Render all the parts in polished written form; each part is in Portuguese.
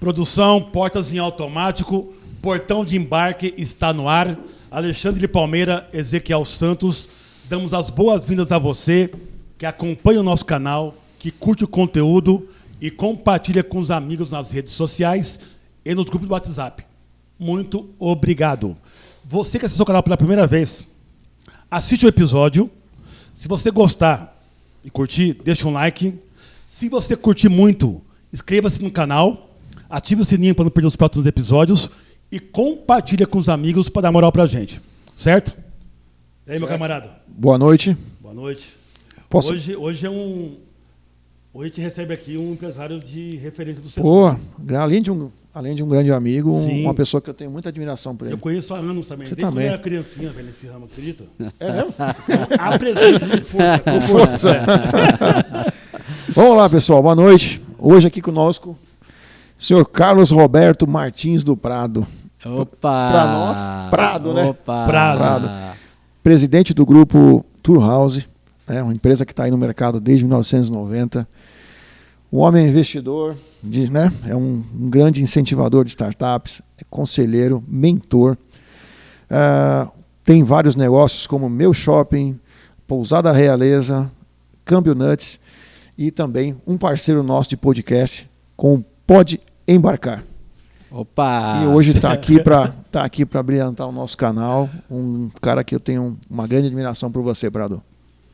Produção, portas em automático, portão de embarque está no ar. Alexandre Palmeira, Ezequiel Santos, damos as boas-vindas a você que acompanha o nosso canal, que curte o conteúdo e compartilha com os amigos nas redes sociais e nos grupos do WhatsApp. Muito obrigado. Você que acessou o canal pela primeira vez, assiste o episódio. Se você gostar e curtir, deixa um like. Se você curtir muito, inscreva-se no canal, ative o sininho para não perder os próximos episódios e compartilha com os amigos para dar moral pra gente. Certo? E aí, meu camarada? Boa noite. Boa noite. Posso... Hoje Hoje a gente recebe aqui um empresário de referência do setor. Pô, além de um grande amigo, uma pessoa que eu tenho muita admiração por ele. Eu conheço há anos também. Você Desde também. quando eu era criancinha, velho, nesse ramo, acredita? É mesmo? Apresenta com força. Com força. Vamos lá, pessoal. Boa noite. Hoje aqui conosco, o senhor Carlos Roberto Martins do Prado. Opa! Para nós, Prado, né? Opa! Prado. Presidente do grupo Tour House, uma empresa que está aí no mercado desde 1990. Um homem investidor, é um grande incentivador de startups, é conselheiro, mentor. Tem vários negócios como Meu Shopping, Pousada Realeza, Câmbio Nuts e também um parceiro nosso de podcast com o Pode Embarcar. Opa! E hoje está aqui para brilhantar o nosso canal, um cara que eu tenho uma grande admiração por você, Prado.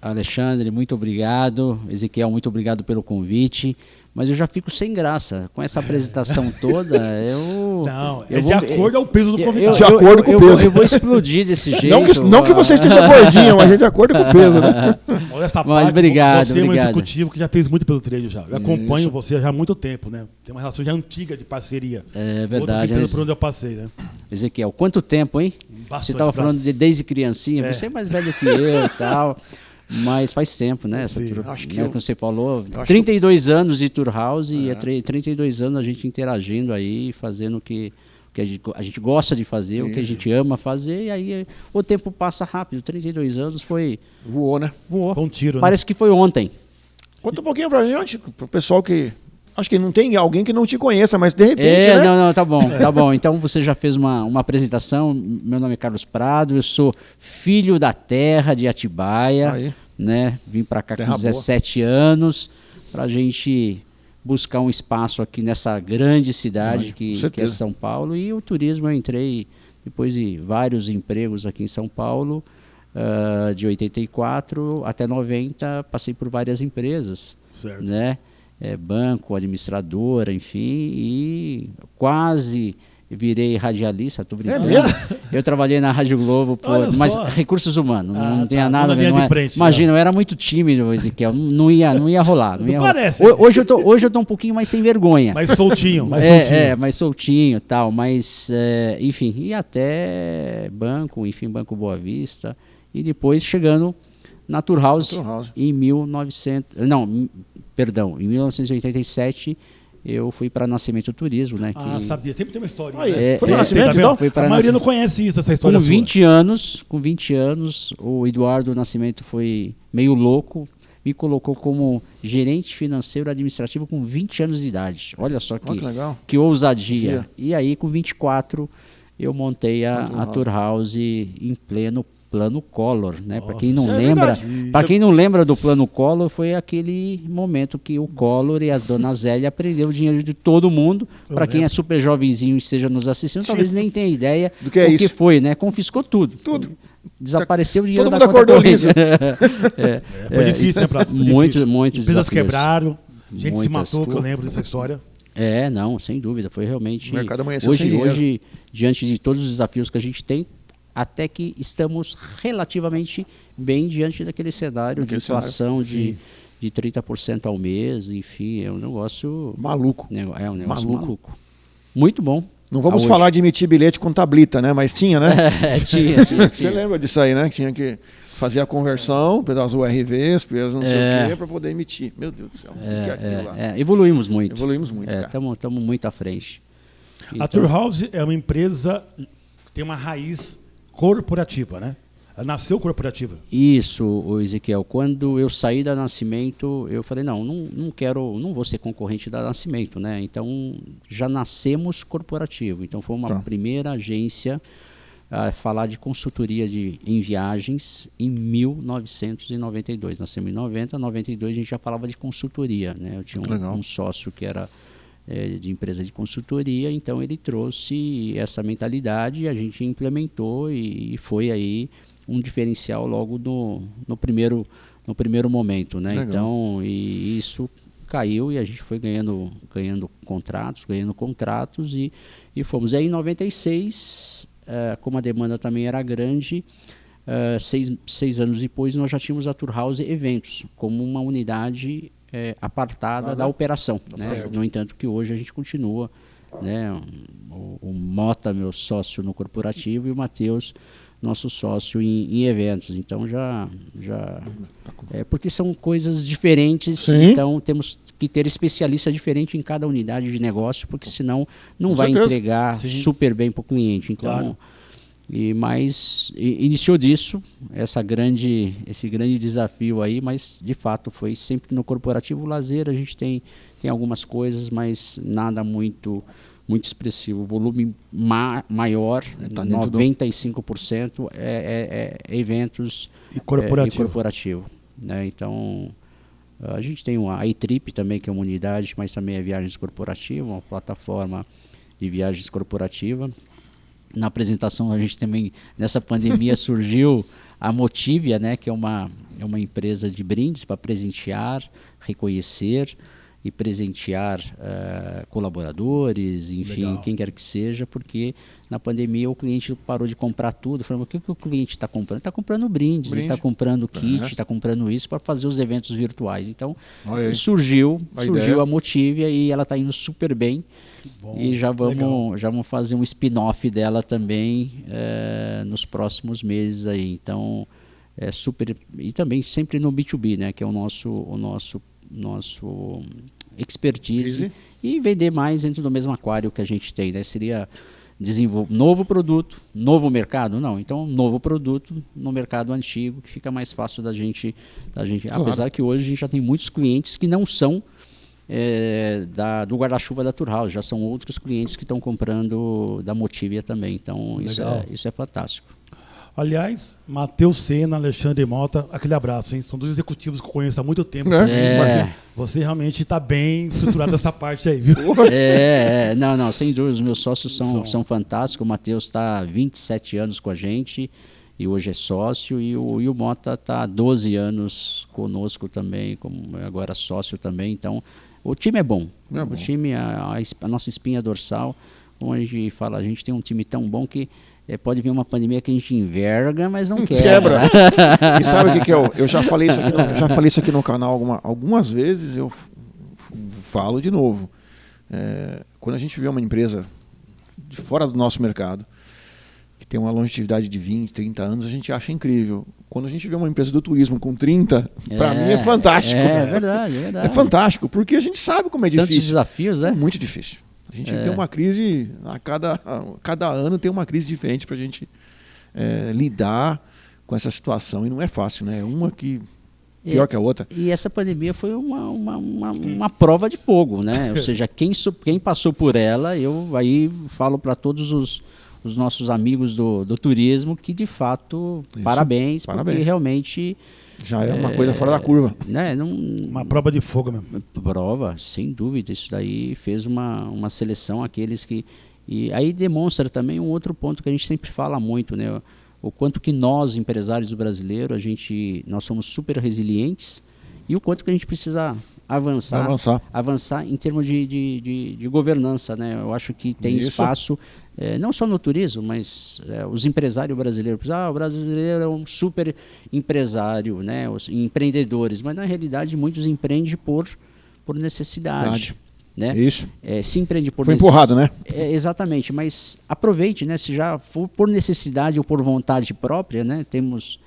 Alexandre, muito obrigado. Ezequiel, muito obrigado pelo convite. Mas eu já fico sem graça com essa apresentação toda. De acordo ao peso do convidado. De acordo com o peso. Eu vou explodir desse jeito. Não que você esteja gordinho, mas de acordo com o peso, né? Mas obrigado, você é um obrigado. executivo que já fez muito pelo trade já. Eu acompanho você já há muito tempo, né? Tem uma relação já antiga de parceria. É verdade. Outras empresas por onde eu passei, né? Ezequiel, quanto tempo, hein? Bastante, você estava falando desde criancinha. Você é mais velho que eu e tal. Mas faz tempo, né? Acho que como você falou, 32 anos de Tour House e 32 anos a gente interagindo aí, fazendo o que a gente gosta de fazer, o que a gente ama fazer, e aí o tempo passa rápido. 32 anos voou, né? Voou. Foi um tiro, Parece que foi ontem. Conta um pouquinho pra gente, pro pessoal que... Acho que não tem alguém que não te conheça, mas de repente, né? Não, tá bom. Então você já fez uma apresentação. Meu nome é Carlos Prado, eu sou filho da terra de Atibaia, né? Vim para cá com 17 anos pra gente buscar um espaço aqui nessa grande cidade que é São Paulo. E o turismo eu entrei depois de vários empregos aqui em São Paulo, de 84 até 90, passei por várias empresas, certo, né? Banco, administradora, enfim, e quase virei radialista, tô brincando. Eu trabalhei na Rádio Globo, mas recursos humanos, não tinha nada a ver. Imagina, eu era muito tímido, Ezequiel, não ia rolar. Não ia parece. Rolar. Hoje eu tô um pouquinho mais sem vergonha. Mais soltinho. Mais soltinho e tal, mas, enfim, e até Banco Boa Vista, e depois chegando na Tour House. Em 1987 eu fui para Nascimento Turismo, né? Sabia, sempre tem uma história. Foi para Nascimento, então? A maioria não conhece essa história. Com 20 anos, o Eduardo Nascimento foi meio louco, me colocou como gerente financeiro administrativo com 20 anos de idade. Olha só que ousadia. E aí, com 24, eu montei a Tour House em pleno Plano Collor, né? Para quem não lembra do Plano Collor, foi aquele momento que o Collor e as Dona Zélia prenderam o dinheiro de todo mundo. Para quem é super jovenzinho e esteja nos assistindo, talvez nem tenha ideia do que foi, né? Confiscou tudo. Desapareceu o dinheiro da conta acordou liso. Foi difícil, né? Muito empresas quebraram, gente se matou, que eu lembro dessa história. Não, sem dúvida. Foi realmente... O mercado amanheceu sem dinheiro. Hoje, diante de todos os desafios que a gente tem, até que estamos relativamente bem diante daquele cenário de inflação de 30% ao mês, enfim, é um negócio... Maluco. É um negócio maluco. Muito bom. Não vamos falar de emitir bilhete com tablita, né? Mas tinha, né? Tinha. Você lembra disso aí, né? Que tinha que fazer a conversão pelas URVs, pelas não sei o quê, para poder emitir. Meu Deus do céu. Evoluímos muito. Cara. Estamos muito à frente. A Tour House é uma empresa que tem uma raiz corporativa, né? nasceu corporativa. Isso, Ezequiel. Quando eu saí da Nascimento, eu falei, não vou ser concorrente da Nascimento, né? Então, já nascemos corporativo. Então, foi uma primeira agência a falar de consultoria em viagens em 1992. Nascemos em 90, 92 a gente já falava de consultoria, né? Eu tinha um sócio que era de empresa de consultoria, então ele trouxe essa mentalidade e a gente implementou e foi aí um diferencial logo no primeiro momento, né? Então, e isso caiu e a gente foi ganhando contratos e fomos. E aí em 96, como a demanda também era grande, 6 anos depois nós já tínhamos a Tour House Eventos como uma unidade apartada da operação, né? No entanto que hoje a gente continua, né? O Mota, meu sócio no corporativo, e o Matheus, nosso sócio em eventos. Então porque são coisas diferentes. Sim. Então temos que ter especialista diferente em cada unidade de negócio, porque senão não vai entregar super bem para o cliente. Então, mas iniciou disso, esse grande desafio aí, mas de fato foi sempre no corporativo. Lazer a gente tem algumas coisas, mas nada muito expressivo. O volume maior, 95% é eventos e corporativo. Né? Então, a gente tem a iTrip também, que é uma unidade, mas também é viagens corporativas, uma plataforma de viagens corporativa. Na apresentação, a gente também, nessa pandemia, surgiu a Motivia, né, que é uma empresa de brindes para presentear, reconhecer e presentear colaboradores, enfim, quem quer que seja, porque na pandemia o cliente parou de comprar tudo. Falou, o que o cliente está comprando? Está comprando brindes, está comprando kit, está comprando isso para fazer os eventos virtuais. Então, surgiu a Motivia e ela está indo super bem. Bom, e já vamos fazer um spin-off dela também nos próximos meses aí. Então, super. E também sempre no B2B, né, que é o nosso expertise, e vender mais dentro do mesmo aquário que a gente tem, né? Seria desenvolver novo produto, novo mercado? Não, então novo produto no mercado antigo, que fica mais fácil da gente apesar que hoje a gente já tem muitos clientes que não são do guarda-chuva da Tour House, já são outros clientes que estão comprando da Motivia também, então isso é fantástico. Aliás, Matheus Sena, Alexandre Mota, aquele abraço, hein? São dois executivos que eu conheço há muito tempo. Você realmente está bem estruturado nessa parte aí, viu? Não, sem dúvida, os meus sócios são fantásticos. O Matheus está há 27 anos com a gente e hoje é sócio, e o Mota está há 12 anos conosco também, como agora sócio também. Então, o time é bom. O time, a nossa espinha dorsal, onde fala, a gente tem um time tão bom que pode vir uma pandemia que a gente enverga, mas não quebra. E sabe o que é? Eu já falei isso aqui no canal algumas vezes, eu falo de novo. Quando a gente vê uma empresa de fora do nosso mercado, que tem uma longevidade de 20, 30 anos, a gente acha incrível. Quando a gente vê uma empresa do turismo com 30, para mim é fantástico. É verdade. É fantástico, porque a gente sabe como é difícil. Tantos desafios, É muito difícil. A gente tem uma crise, cada ano tem uma crise diferente para a gente lidar com essa situação, e não é fácil, né? Uma que pior que a outra. E essa pandemia foi uma prova de fogo, né? Ou seja, quem passou por ela, eu aí falo para todos os nossos amigos do turismo que, de fato, parabéns, porque realmente... Já é uma coisa fora da curva. Né? Uma prova de fogo mesmo. Prova, sem dúvida. Isso daí fez uma seleção, aqueles que... E aí demonstra também um outro ponto que a gente sempre fala muito, né? O quanto que nós, empresários brasileiros, nós somos super resilientes, e o quanto que a gente precisa avançar em termos de governança, né? Eu acho que tem espaço, não só no turismo, mas os empresários brasileiros. O brasileiro é um super empresário, né? Os empreendedores, mas na realidade muitos empreendem por necessidade. Né? Isso. Se empreende por necessidade. Foi empurrado, né? Exatamente, mas aproveite, né? Se já for por necessidade ou por vontade própria, né? Temos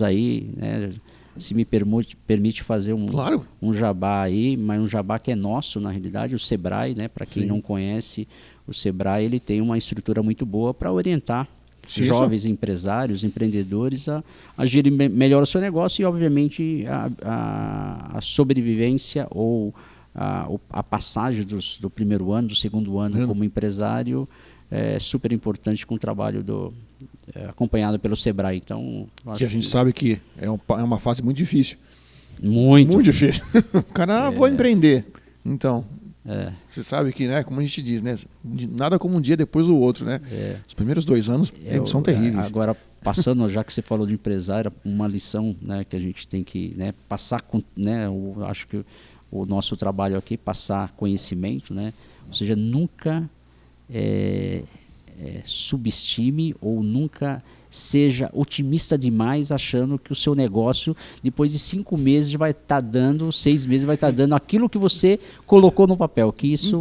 aí, né? Se me permite fazer um jabá aí, mas um jabá que é nosso, na realidade, o Sebrae, né? Para quem não conhece, o Sebrae ele tem uma estrutura muito boa para orientar jovens empresários, empreendedores a gerir melhor o seu negócio e, obviamente, a sobrevivência ou a passagem do primeiro ano, do segundo ano como empresário é super importante com o trabalho acompanhado pelo Sebrae. Então, que a gente sabe que é uma fase muito difícil. Muito difícil. O cara, vou empreender. Então, você sabe que, né, como a gente diz, né, nada como um dia depois do outro, né? Os primeiros 2 anos são terríveis. Agora, passando, já que você falou de empresário, uma lição, né, que a gente tem que, né, passar, né, acho que o nosso trabalho aqui, passar conhecimento, né? Ou seja, nunca subestime ou nunca seja otimista demais achando que o seu negócio, depois de 5 meses, vai estar dando, 6 meses, vai estar dando aquilo que você colocou no papel. Que isso,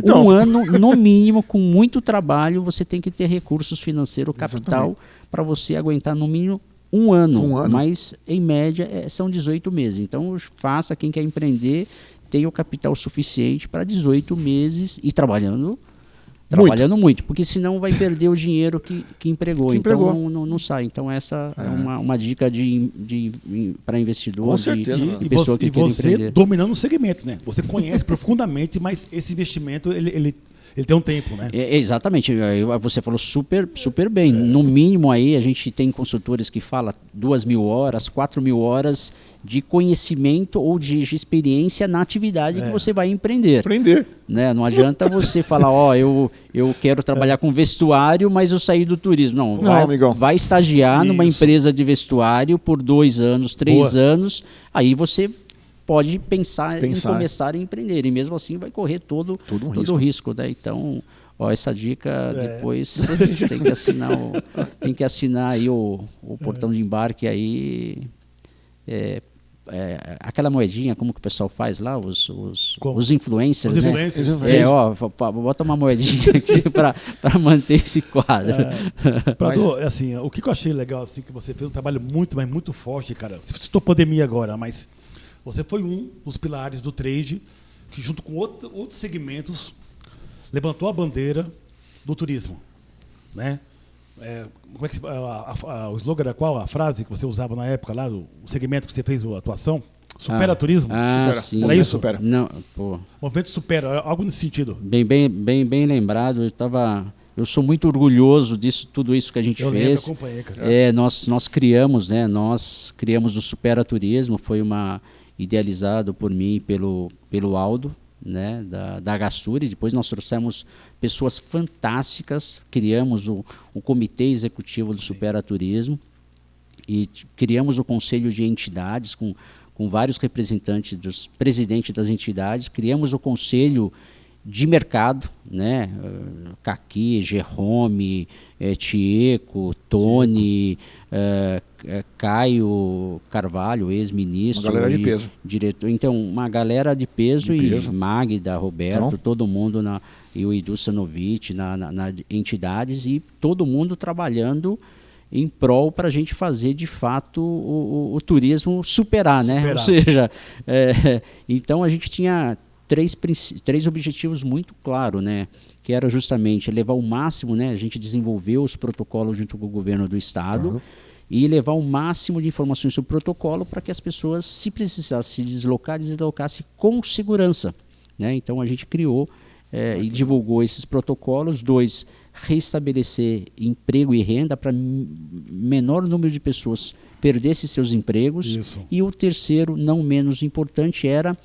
um ano, no mínimo, com muito trabalho, você tem que ter recursos financeiros, capital, para você aguentar no mínimo um ano. Mas, em média, são 18 meses. Então, faça, quem quer empreender, tenha o capital suficiente para 18 meses e trabalhando muito, porque senão vai perder o dinheiro que empregou. Então não sai. Então essa é uma dica para investidor. Com certeza. E pessoa que quer empreender. Você dominando o segmento, né? Você conhece profundamente, mas esse investimento ele tem um tempo, né? Exatamente. Você falou super bem. No mínimo aí a gente tem consultores que falam 2.000 horas, 4.000 horas de conhecimento ou de experiência na atividade que você vai empreender. Né? Não adianta você falar, eu quero trabalhar com vestuário, mas eu saí do turismo. Não, vai estagiar numa empresa de vestuário por 2 anos, 3 anos, aí você pode pensar em começar a empreender. E mesmo assim vai correr todo o risco. Né? Então, essa dica depois tem que assinar aí o portão de embarque aí. Aquela moedinha, como que o pessoal faz lá, os influencers, né? Bota uma moedinha aqui para manter esse quadro. Prado, assim, o que eu achei legal, assim, que você fez um trabalho muito forte, cara. Você citou pandemia agora, mas você foi um dos pilares do trade que, junto com outros segmentos, levantou a bandeira do turismo, né? Como é que o slogan era qual? A frase que você usava na época lá, o segmento que você fez a atuação? Supera turismo? Supera. Sim. Era isso? Supera. Não, Movimento supera, algo nesse sentido. Bem lembrado. Eu sou muito orgulhoso disso, tudo isso que a gente fez. Eu acompanhei, cara. Nós criamos, né? Nós criamos o Supera Turismo, foi idealizado por mim e pelo Aldo, né, da Gassuri. Depois nós trouxemos pessoas fantásticas, criamos o comitê executivo do Supera Turismo e criamos o conselho de entidades com vários representantes dos presidentes das entidades, criamos o conselho de mercado, né, Caqui, Jerome, Tieco, Tony, Caio Carvalho, ex-ministro. Uma galera de peso. Diretor. Então, uma galera de peso. Magda, Roberto, todo mundo, e o Edu Sanovic, na entidades, e todo mundo trabalhando em prol para a gente fazer, de fato, o turismo superar, né? Ou seja, então a gente tinha três objetivos muito claros, né? Que era justamente levar o máximo, né? A gente desenvolveu os protocolos junto com o governo do estado e levar o máximo de informações sobre o protocolo para que as pessoas, se precisassem se deslocassem com segurança, né? Então a gente criou e divulgou esses protocolos. 2, restabelecer emprego e renda para menor número de pessoas perdesse seus empregos. Isso. E o 3º, não menos importante, era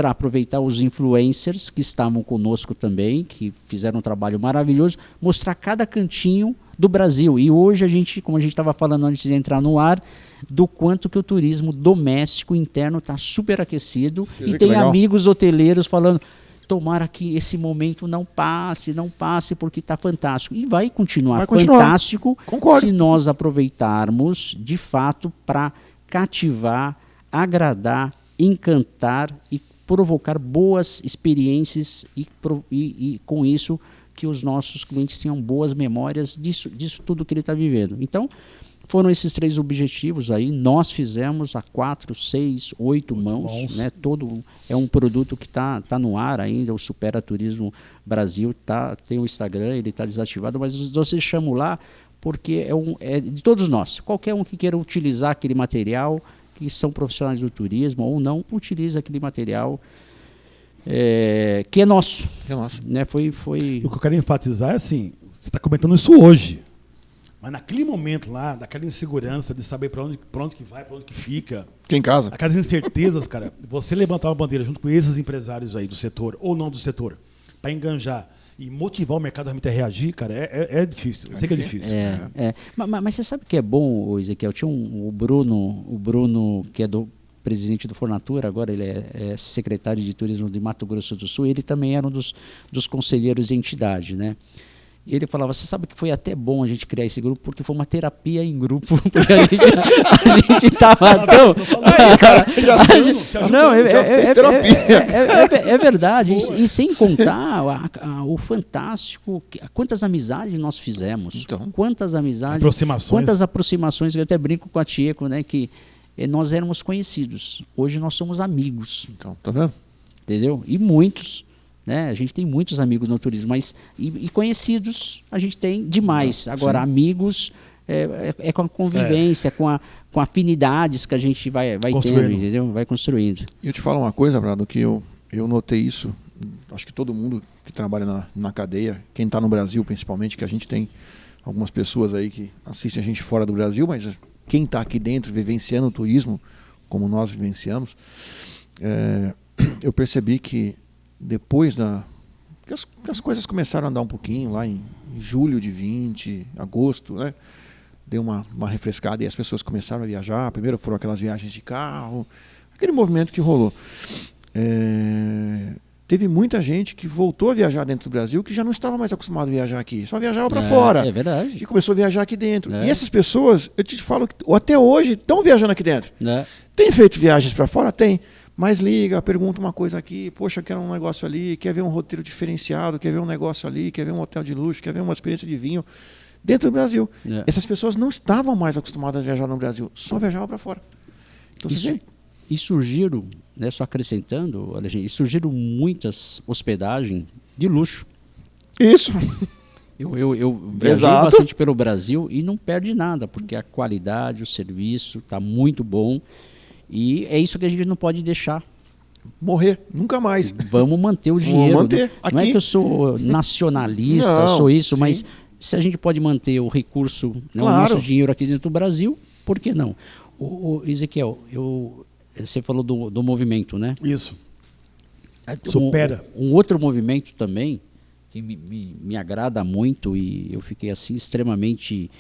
aproveitar os influencers que estavam conosco também, que fizeram um trabalho maravilhoso, mostrar cada cantinho do Brasil. E hoje a gente, como a gente estava falando antes de entrar no ar, do quanto que o turismo doméstico interno está super aquecido. E tem amigos hoteleiros falando: tomara que esse momento não passe, porque está fantástico. E vai continuar fantástico. Concordo. Se nós aproveitarmos, de fato, para cativar, agradar, encantar e provocar boas experiências e com isso que os nossos clientes tenham boas memórias disso tudo que ele está vivendo. Então, foram esses 3 objetivos aí. Nós fizemos a 4, 6, 8 mãos, né? É um produto que tá no ar ainda. O Supera Turismo Brasil tem o Instagram, ele está desativado, mas nós deixamos lá porque é de todos nós. Qualquer um que queira utilizar aquele material, que são profissionais do turismo ou não, utiliza aquele material que é nosso. Que é nosso. Né? Foi... O que eu quero enfatizar é assim, você está comentando isso hoje, mas naquele momento lá, daquela insegurança de saber para onde que vai, para onde que fica. Aqui em casa. Aquelas incertezas, cara, você levantar uma bandeira junto com esses empresários aí do setor, ou não do setor, para enganjar e motivar o mercado realmente a reagir, cara, é difícil. Eu sei que é difícil. Mas você sabe o que é bom, Ezequiel? Tinha o Bruno, que é do presidente do Fornatura, agora ele é secretário de turismo de Mato Grosso do Sul, ele também era um dos conselheiros de entidade, né? E ele falava, você sabe que foi até bom a gente criar esse grupo, porque foi uma terapia em grupo, porque a gente estava tão... É verdade, e sem contar o fantástico, quantas amizades nós fizemos, então, quantas amizades, quantas aproximações, eu até brinco com a Tieco, né, que nós éramos conhecidos, hoje nós somos amigos. Então, tá vendo? Entendeu? E muitos... Né? A gente tem muitos amigos no turismo, mas e conhecidos a gente tem demais. Agora, sim, amigos é com a convivência, com afinidades que a gente vai tendo, entendeu? Vai construindo. E eu te falo uma coisa, Brado, que eu notei isso, acho que todo mundo que trabalha na cadeia, quem está no Brasil principalmente, que a gente tem algumas pessoas aí que assistem a gente fora do Brasil, mas quem está aqui dentro vivenciando o turismo, como nós vivenciamos, eu percebi que depois que as coisas começaram a andar um pouquinho, lá em julho de 20, agosto, né? Deu uma refrescada e as pessoas começaram a viajar. Primeiro foram aquelas viagens de carro, aquele movimento que rolou. Teve muita gente que voltou a viajar dentro do Brasil que já não estava mais acostumado a viajar aqui, só viajava para fora. É verdade. E começou a viajar aqui dentro. E essas pessoas, eu te falo, que até hoje estão viajando aqui dentro. Tem feito viagens para fora? Tem. Mas liga, pergunta uma coisa aqui, poxa, quer um negócio ali, quer ver um roteiro diferenciado, quer ver um negócio ali, quer ver um hotel de luxo, quer ver uma experiência de vinho dentro do Brasil. Essas pessoas não estavam mais acostumadas a viajar no Brasil, só viajavam para fora. Então, e surgiram, né, só acrescentando, olha, gente, surgiram muitas hospedagens de luxo. Isso. Eu viajei bastante pelo Brasil e não perde nada, porque a qualidade, o serviço está muito bom. E é isso que a gente não pode deixar morrer, nunca mais. Vamos manter o dinheiro. Vamos manter. Não é que eu sou nacionalista, sou isso, sim, mas se a gente pode manter o recurso, né, claro, o nosso dinheiro aqui dentro do Brasil, por que não? O Ezequiel, você falou do movimento, né? Isso. Supera. Um outro movimento também, que me agrada muito e eu fiquei assim extremamente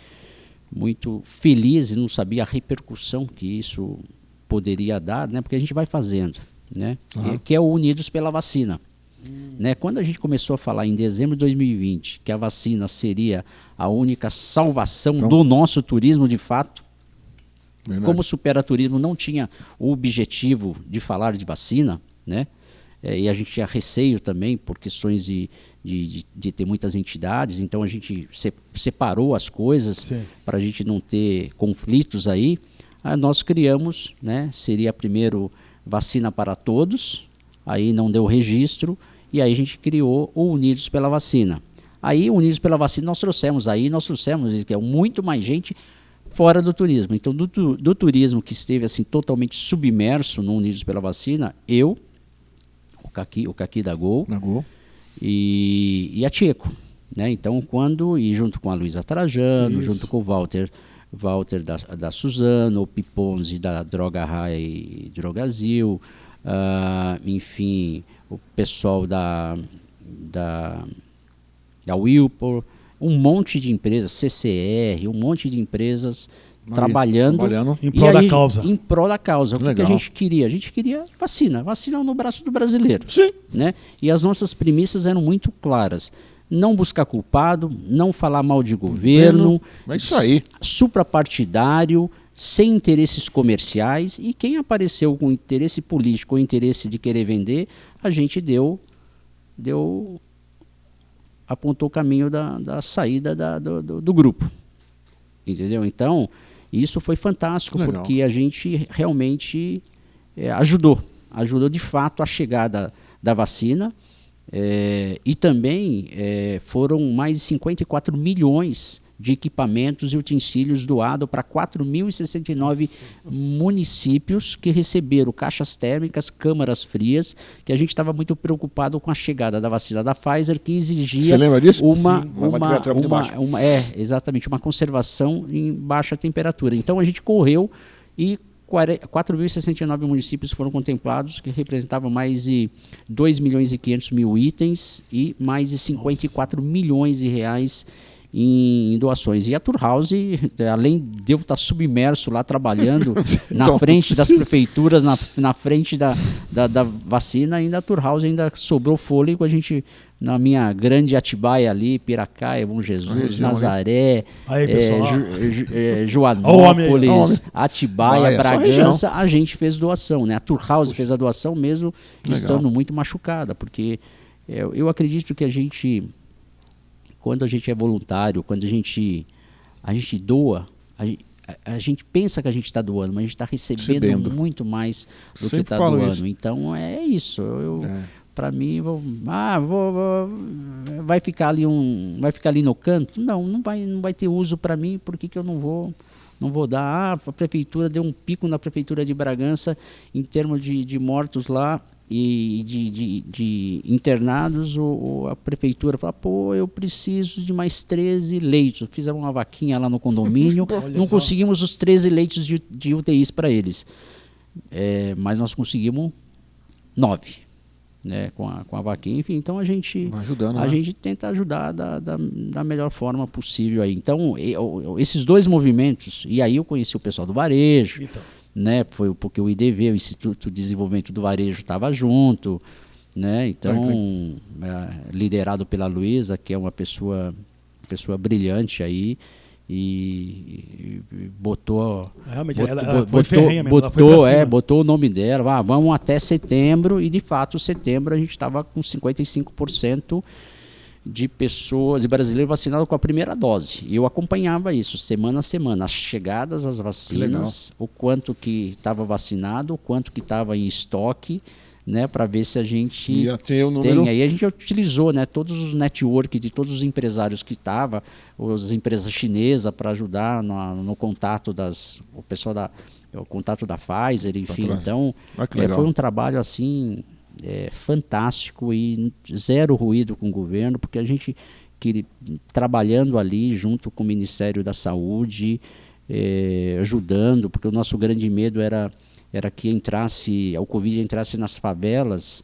muito feliz e não sabia a repercussão que isso poderia dar, né? Porque a gente vai fazendo, né? Que é o Unidos pela Vacina. Né? Quando a gente começou a falar em dezembro de 2020 que a vacina seria a única salvação do nosso turismo de fato, como o Superaturismo não tinha o objetivo de falar de vacina, né? E a gente tinha receio também por questões de ter muitas entidades, então a gente separou as coisas para a gente não ter conflitos aí. Nós criamos, né, seria primeiro vacina para todos, aí não deu registro, e aí a gente criou o Unidos pela Vacina. Aí, Unidos pela Vacina, nós trouxemos que é muito mais gente fora do turismo. Então, do turismo que esteve assim totalmente submerso no Unidos pela Vacina, eu, o Caqui da Gol, e a Tieco. Né? Então, e junto com a Luísa Trajano, junto com o Walter da Suzano, o Piponzi da Droga High e Drogazil, enfim, o pessoal da Wilpor, um monte de empresas, CCR, um monte de empresas trabalhando em prol da causa. Em prol da causa. O que a gente queria? A gente queria vacina no braço do brasileiro. Sim. Né? E as nossas premissas eram muito claras. Não buscar culpado, não falar mal de governo, é isso aí. Suprapartidário, sem interesses comerciais, e quem apareceu com interesse político ou interesse de querer vender, a gente apontou o caminho da saída do grupo. Entendeu? Então, isso foi fantástico, porque a gente realmente ajudou de fato a chegada da vacina. E também foram mais de 54 milhões de equipamentos e utensílios doado para 4.069 municípios que receberam caixas térmicas, câmaras frias, que a gente estava muito preocupado com a chegada da vacina da Pfizer, que exigia Você lembra disso? Exatamente, uma conservação em baixa temperatura. Então a gente correu e 4.069 municípios foram contemplados, que representavam mais de 2.500.000 itens e mais de 54 milhões de reais em doações. E a Turhouse, além de eu estar submerso lá trabalhando na frente das prefeituras, na frente da vacina, ainda a Turhouse ainda sobrou fôlego. A gente, na minha grande Atibaia ali, Piracaia, Bom Jesus, Nazaré, Joanópolis, Atibaia, Bragança, a gente fez doação, né? A Turhouse fez a doação mesmo estando muito machucada, porque eu acredito que a gente, quando a gente é voluntário, quando a gente doa, a gente pensa que a gente está doando, mas a gente está recebendo muito mais do que está doando. Isso. Então é isso. Para mim, vai ficar ali no canto? Não vai ter uso para mim. Por que eu não vou dar? A prefeitura deu um pico na prefeitura de Bragança em termos de mortos lá e de internados. A prefeitura falou, eu preciso de mais 13 leitos. Fizemos uma vaquinha lá no condomínio, não conseguimos os 13 leitos de UTIs para eles, mas nós conseguimos 9. Né, com a vaquinha, enfim, então a gente tenta ajudar da melhor forma possível aí. Então, esses dois movimentos, e aí eu conheci o pessoal do varejo, né, foi porque o IDV, o Instituto de Desenvolvimento do Varejo, estava junto, né, então, liderado pela Luísa, que é uma pessoa brilhante aí, e botou o nome dela, vamos até setembro, e de fato setembro a gente estava com 55% de pessoas, de brasileiros vacinados com a primeira dose, e eu acompanhava isso semana a semana, as chegadas às vacinas, o quanto que estava vacinado, o quanto que estava em estoque, né, para ver se a gente tem. Aí a gente utilizou, né, todos os network de todos os empresários que estavam, as empresas chinesas para ajudar no contato o pessoal o contato da Pfizer, enfim. Então foi um trabalho assim fantástico e zero ruído com o governo, porque a gente trabalhando ali junto com o Ministério da Saúde, ajudando, porque o nosso grande medo era que o Covid entrasse nas favelas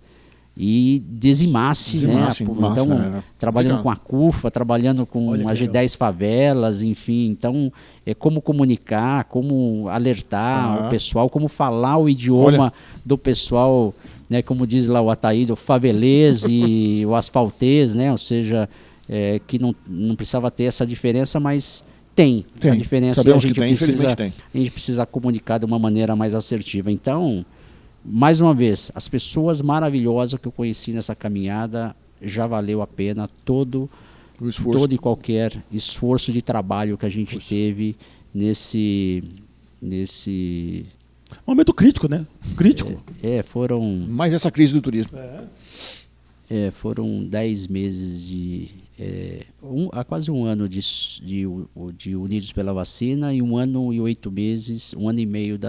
e dizimasse, né? Então, trabalhando com a CUFA, trabalhando com as 10 favelas, enfim. Então, como comunicar, como alertar o pessoal, como falar o idioma do pessoal, né? Como diz lá o Ataído, o favelês e o asfaltês, né? Ou seja, que não precisava ter essa diferença, mas tem a diferença. Sabemos que tem, infelizmente tem. A gente precisa comunicar de uma maneira mais assertiva. Então, mais uma vez, as pessoas maravilhosas que eu conheci nessa caminhada, já valeu a pena todo e qualquer esforço de trabalho que a gente teve nesse momento crítico, né? Foram... Mais essa crise do turismo. Foram 10 meses há quase um ano de Unidos pela Vacina e 1 ano e 8 meses, 1 ano e meio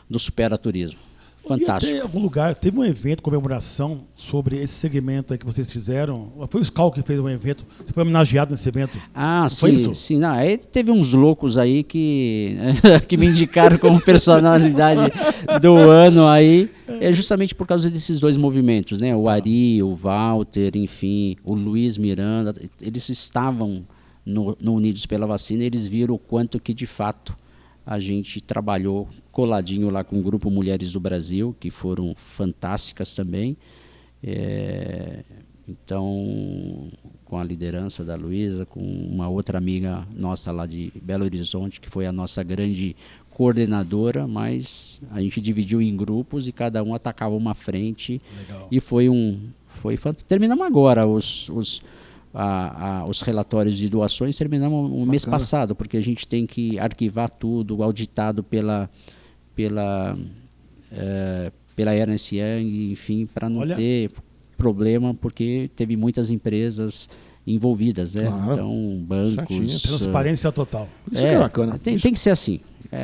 do Supera Turismo. Fantástico. Em algum lugar, teve um evento, comemoração sobre esse segmento aí que vocês fizeram? Foi o Scal que fez um evento? Você foi homenageado nesse evento? Foi isso? Sim. Não, aí teve uns loucos aí que me indicaram como personalidade do ano aí, justamente por causa desses dois movimentos, né? O Ari, o Walter, enfim, o Luiz Miranda, eles estavam no Unidos pela Vacina, eles viram o quanto que de fato a gente trabalhou coladinho lá com o Grupo Mulheres do Brasil, que foram fantásticas também. Então, com a liderança da Luísa, com uma outra amiga nossa lá de Belo Horizonte, que foi a nossa grande coordenadora, mas a gente dividiu em grupos e cada um atacava uma frente. Legal. E foi fantástico. Terminamos agora os relatórios de doações, terminamos o mês passado, porque a gente tem que arquivar tudo, auditado pela Ernst Young, enfim, para não ter problema, porque teve muitas empresas envolvidas, né? Claro. Então, bancos... Transparência total. Isso que é bacana. Tem que ser assim.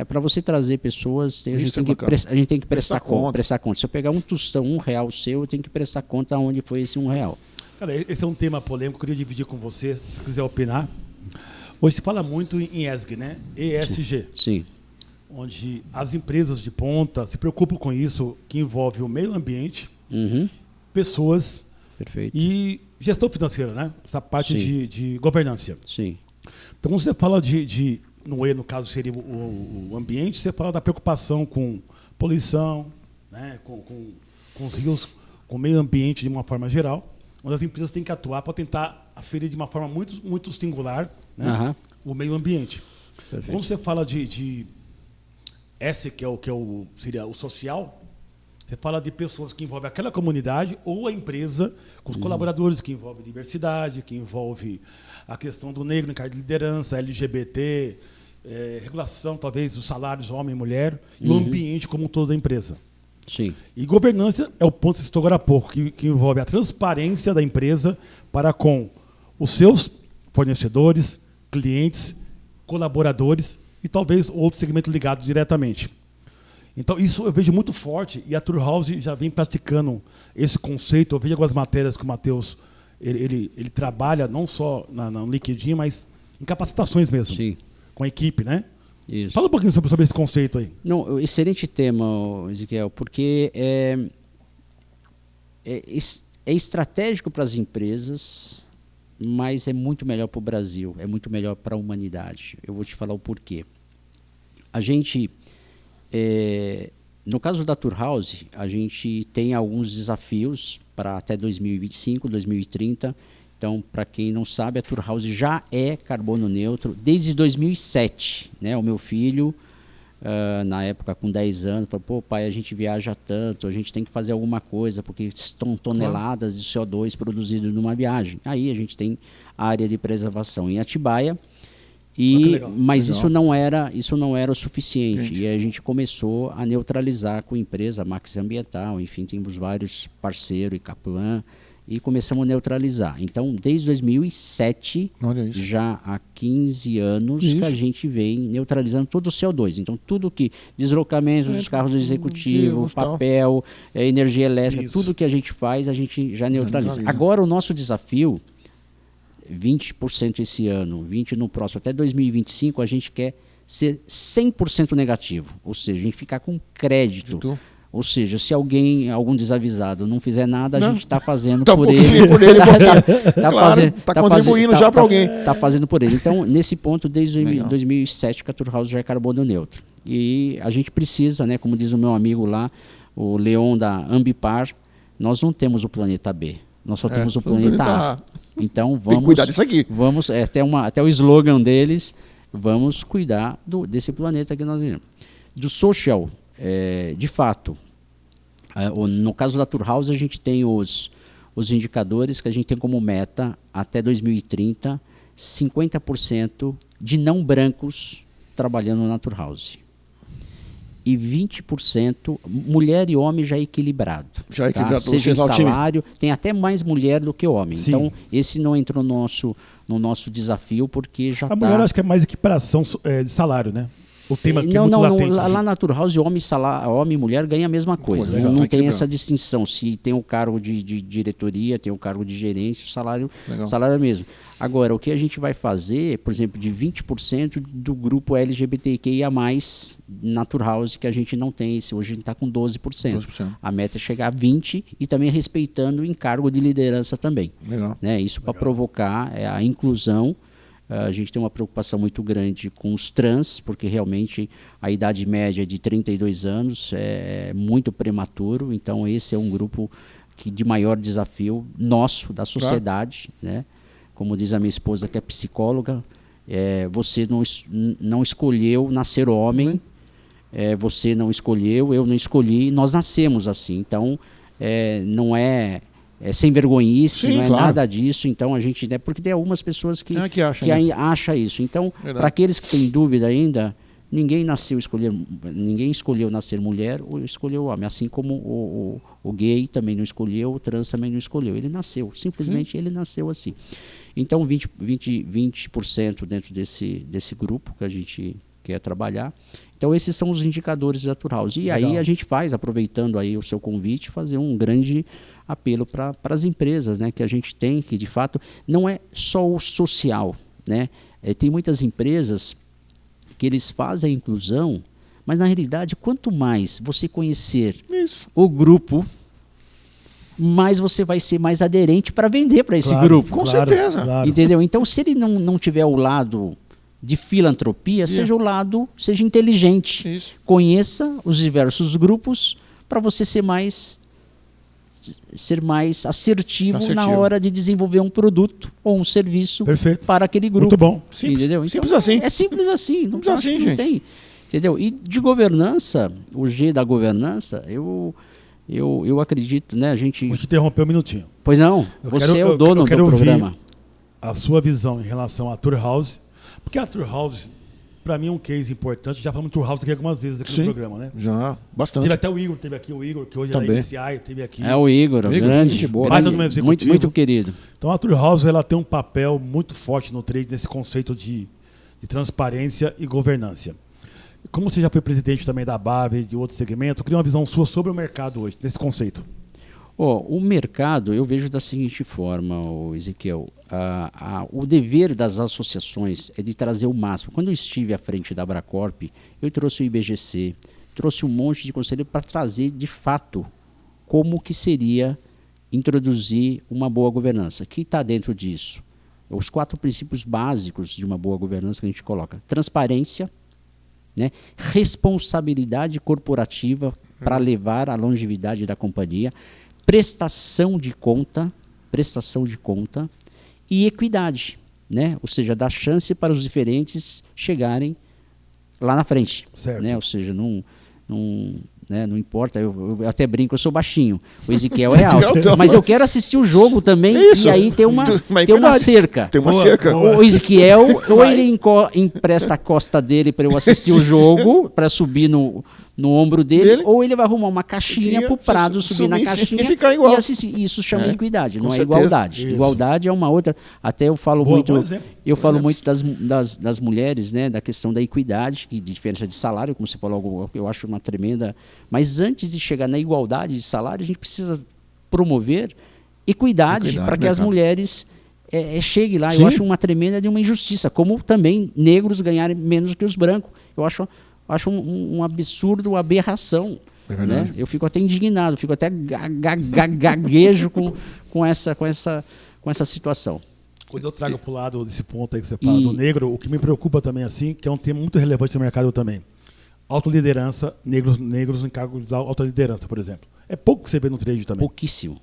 Para você trazer pessoas, a gente tem que prestar conta. Se eu pegar um tostão, R$1 seu, eu tenho que prestar conta aonde foi esse R$1. Cara, esse é um tema polêmico, eu queria dividir com você, se quiser opinar. Hoje se fala muito em ESG, né? ESG. Sim. Onde as empresas de ponta se preocupam com isso, que envolve o meio ambiente, pessoas e gestão financeira, né? Essa parte de governança. Sim. Então, você fala no caso seria o ambiente, você fala da preocupação com poluição, né? com os rios, com o meio ambiente de uma forma geral, onde as empresas têm que atuar para tentar aferir de uma forma muito, muito singular, né? O meio ambiente. Perfeito. Quando você fala de S, seria o social, você fala de pessoas que envolvem aquela comunidade ou a empresa, com os colaboradores, que envolve diversidade, que envolve a questão do negro em cargo de liderança, LGBT, regulação, talvez, dos salários homem e mulher, e o ambiente como um todo da empresa. Sim. E governança é o ponto que você citou agora há pouco, que envolve a transparência da empresa para com os seus fornecedores, clientes, colaboradores e talvez outro segmento ligado diretamente. Então, isso eu vejo muito forte e a Turhaus já vem praticando esse conceito. Eu vejo algumas matérias que o Matheus ele trabalha não só no LinkedIn, mas em capacitações mesmo, com a equipe, né? Isso. Fala um pouquinho sobre esse conceito aí. Não, excelente tema, Ezequiel, porque é estratégico para as empresas, mas é muito melhor para o Brasil, é muito melhor para a humanidade. Eu vou te falar o porquê. A gente, no caso da Turhaus, a gente tem alguns desafios para até 2025, 2030. Então, para quem não sabe, a Turhaus já é carbono neutro desde 2007. Né? O meu filho, na época com 10 anos, falou, pô, pai, a gente viaja tanto, a gente tem que fazer alguma coisa, porque estão toneladas de CO2 produzido numa viagem. Aí a gente tem a área de preservação em Atibaia, mas isso não era o suficiente. E a gente começou a neutralizar com a empresa, a Max Ambiental, enfim, temos vários parceiros, e Caplan, e começamos a neutralizar. Então, desde 2007, já há 15 anos, que a gente vem neutralizando todo o CO2. Então, tudo que deslocamento dos carros do executivo, papel, energia elétrica, tudo que a gente faz, a gente já neutraliza. Agora, o nosso desafio, 20% esse ano, 20% no próximo, até 2025, a gente quer ser 100% negativo. Ou seja, a gente ficar com crédito. Ou seja, se algum desavisado não fizer nada, a gente está fazendo por ele. Está contribuindo já para alguém. Está fazendo por ele. Então, nesse ponto, desde 2007, que a Turhaus já é carbono neutro. E a gente precisa, né, como diz o meu amigo lá, o Leon da Ambipar, nós não temos o planeta B, nós só temos o planeta A. Então, vamos cuidar disso aqui. Vamos, até o slogan deles, vamos cuidar desse planeta que nós vivemos. Do social, de fato, no caso da Turhaus, a gente tem os indicadores que a gente tem como meta até 2030, 50% de não brancos trabalhando na Turhaus. E 20% mulher e homem já equilibrado. Já é equilibrado. Seja em salário, tem até mais mulher do que homem. Sim. Então, esse não entrou no nosso desafio, porque já está... A mulher acho que é mais equiparação de salário, né? O tema que não, lá na Turhaus, homem e mulher ganham a mesma coisa. Não tem essa distinção. Se tem o cargo de diretoria, tem o cargo de gerência, o salário é o mesmo. Agora, o que a gente vai fazer, por exemplo, de 20% do grupo LGBTQIA+, na Turhaus, que a gente não tem. Hoje a gente está com 12%. A meta é chegar a 20% e também respeitando o encargo de liderança também. Né? Isso para provocar a inclusão. A gente tem uma preocupação muito grande com os trans, porque realmente a idade média de 32 anos é muito prematuro, então esse é um grupo de maior desafio nosso, da sociedade. Né? Como diz a minha esposa, que é psicóloga, você não escolheu nascer homem, você não escolheu, eu não escolhi, nós nascemos assim, então não é sem vergonhice, não é nada disso. Então a gente, porque tem algumas pessoas que acham isso. Então, para aqueles que têm dúvida ainda, ninguém escolheu nascer mulher ou escolheu homem, assim como o gay também não escolheu, o trans também não escolheu, ele nasceu, simplesmente ele nasceu assim. Então 20% dentro desse grupo que a gente quer trabalhar. Então esses são os indicadores da Tour House. E legal. Aí a gente faz, aproveitando aí o seu convite, fazer um grande apelo para as empresas, né, que a gente tem, que de fato não é só o social, né? Tem muitas empresas que eles fazem a inclusão, mas na realidade, quanto mais você conhecer o grupo, mais você vai ser mais aderente para vender para esse grupo. Com certeza. Claro. Entendeu? Então, se ele não tiver o lado de filantropia, seja inteligente. Isso. Conheça os diversos grupos para você ser mais assertivo na hora de desenvolver um produto ou um serviço para aquele grupo. Muito bom. Simples. Entendeu? Então, simples assim. É simples assim. Não, simples assim, gente. Tem. Entendeu? E de governança, o G da governança, eu acredito, né? A gente... Vou te interromper um minutinho. Pois não, você é o dono do programa. A sua visão em relação à Tour House, porque a Tour House, para mim, é um case importante. Já falamos Tour House aqui algumas vezes aqui no programa, né? Já, bastante. Teve até o Igor, que hoje também. É ICI, teve aqui. É o Igor, grande, boa. muito querido. Então a Tour House ela tem um papel muito forte no trade nesse conceito de transparência e governança. Como você já foi presidente também da BAV e de outros segmentos, eu queria uma visão sua sobre o mercado hoje, desse conceito. O mercado, eu vejo da seguinte forma, Ezequiel. O dever das associações é de trazer o máximo. Quando eu estive à frente da Abracorp, eu trouxe o IBGC, trouxe um monte de conselho para trazer, de fato, como que seria introduzir uma boa governança. O que está dentro disso? Os 4 princípios básicos de uma boa governança que a gente coloca. Transparência, né? Responsabilidade corporativa para levar a longevidade da companhia, prestação de conta e equidade, né? Ou seja, dar chance para os diferentes chegarem lá na frente, certo. Né? Ou seja, não importa, eu até brinco, eu sou baixinho, o Ezequiel é alto, mas eu quero assistir o jogo também, e aí tem uma cerca. Tem uma cerca. O Ezequiel, ou ele empresta a costa dele para eu assistir o jogo, para subir no ombro dele, ou ele vai arrumar uma caixinha para o Prado subir na caixinha e assistir. Isso chama equidade, não é igualdade. Isso. Igualdade é uma outra. Até eu falo muito das mulheres, né, da questão da equidade, de diferença de salário, como você falou, eu acho uma tremenda. Mas antes de chegar na igualdade de salário, a gente precisa promover equidade para que as mulheres cheguem lá. Sim. Eu acho uma tremenda de uma injustiça, como também negros ganharem menos que os brancos. Eu acho um absurdo, uma aberração. É verdade. Né? Eu fico até indignado, fico até gaguejo com essa situação. Quando eu trago para o lado desse ponto aí que você fala do negro, o que me preocupa também, assim, que é um tema muito relevante no mercado também. Autoliderança, negros em cargos de alta liderança, por exemplo. É pouco que você vê no trade também. Pouquíssimo.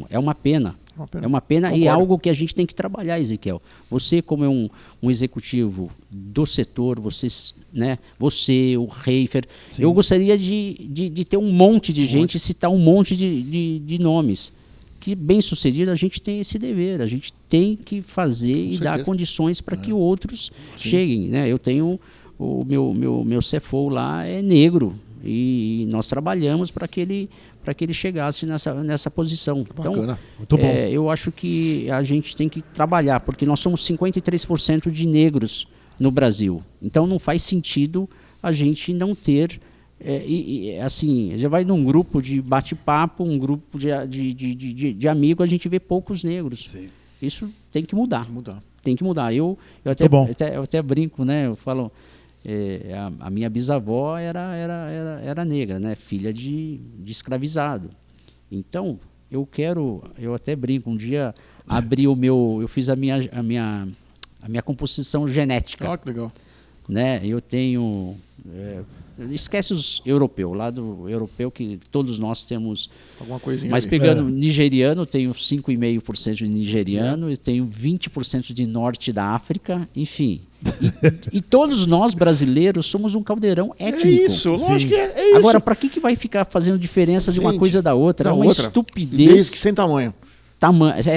É uma pena. É uma pena. Concordo. E é algo que a gente tem que trabalhar, Ezequiel. Você, como é um executivo do setor, você, o Reifer, eu gostaria de ter um monte de gente, citar um monte de nomes. Que bem sucedido, a gente tem esse dever, a gente tem que fazer e dar condições para que outros cheguem. Né? Eu tenho o meu CFO lá é negro e nós trabalhamos para que ele chegasse nessa posição. Bacana. Então, eu acho que a gente tem que trabalhar, porque nós somos 53% de negros no Brasil. Então não faz sentido a gente não ter assim, já vai num grupo de bate-papo, um grupo de amigos, a gente vê poucos negros. Sim. Isso tem que mudar. Tem que mudar. Eu até brinco, né? Eu falo, a minha bisavó era negra, né? Filha de escravizado. Então, eu até brinco, um dia abri eu fiz a minha composição genética. Ah, que legal. Né? Eu tenho... esquece os europeus, o lado europeu que todos nós temos. Alguma coisinha. Mas pegando nigeriano, tenho 5,5% de nigeriano, eu tenho 20% de norte da África, enfim. E todos nós brasileiros somos um caldeirão étnico. É isso, lógico que é isso. Agora, para que vai ficar fazendo diferença de uma coisa da outra? É uma estupidez. Desde que sem tamanho.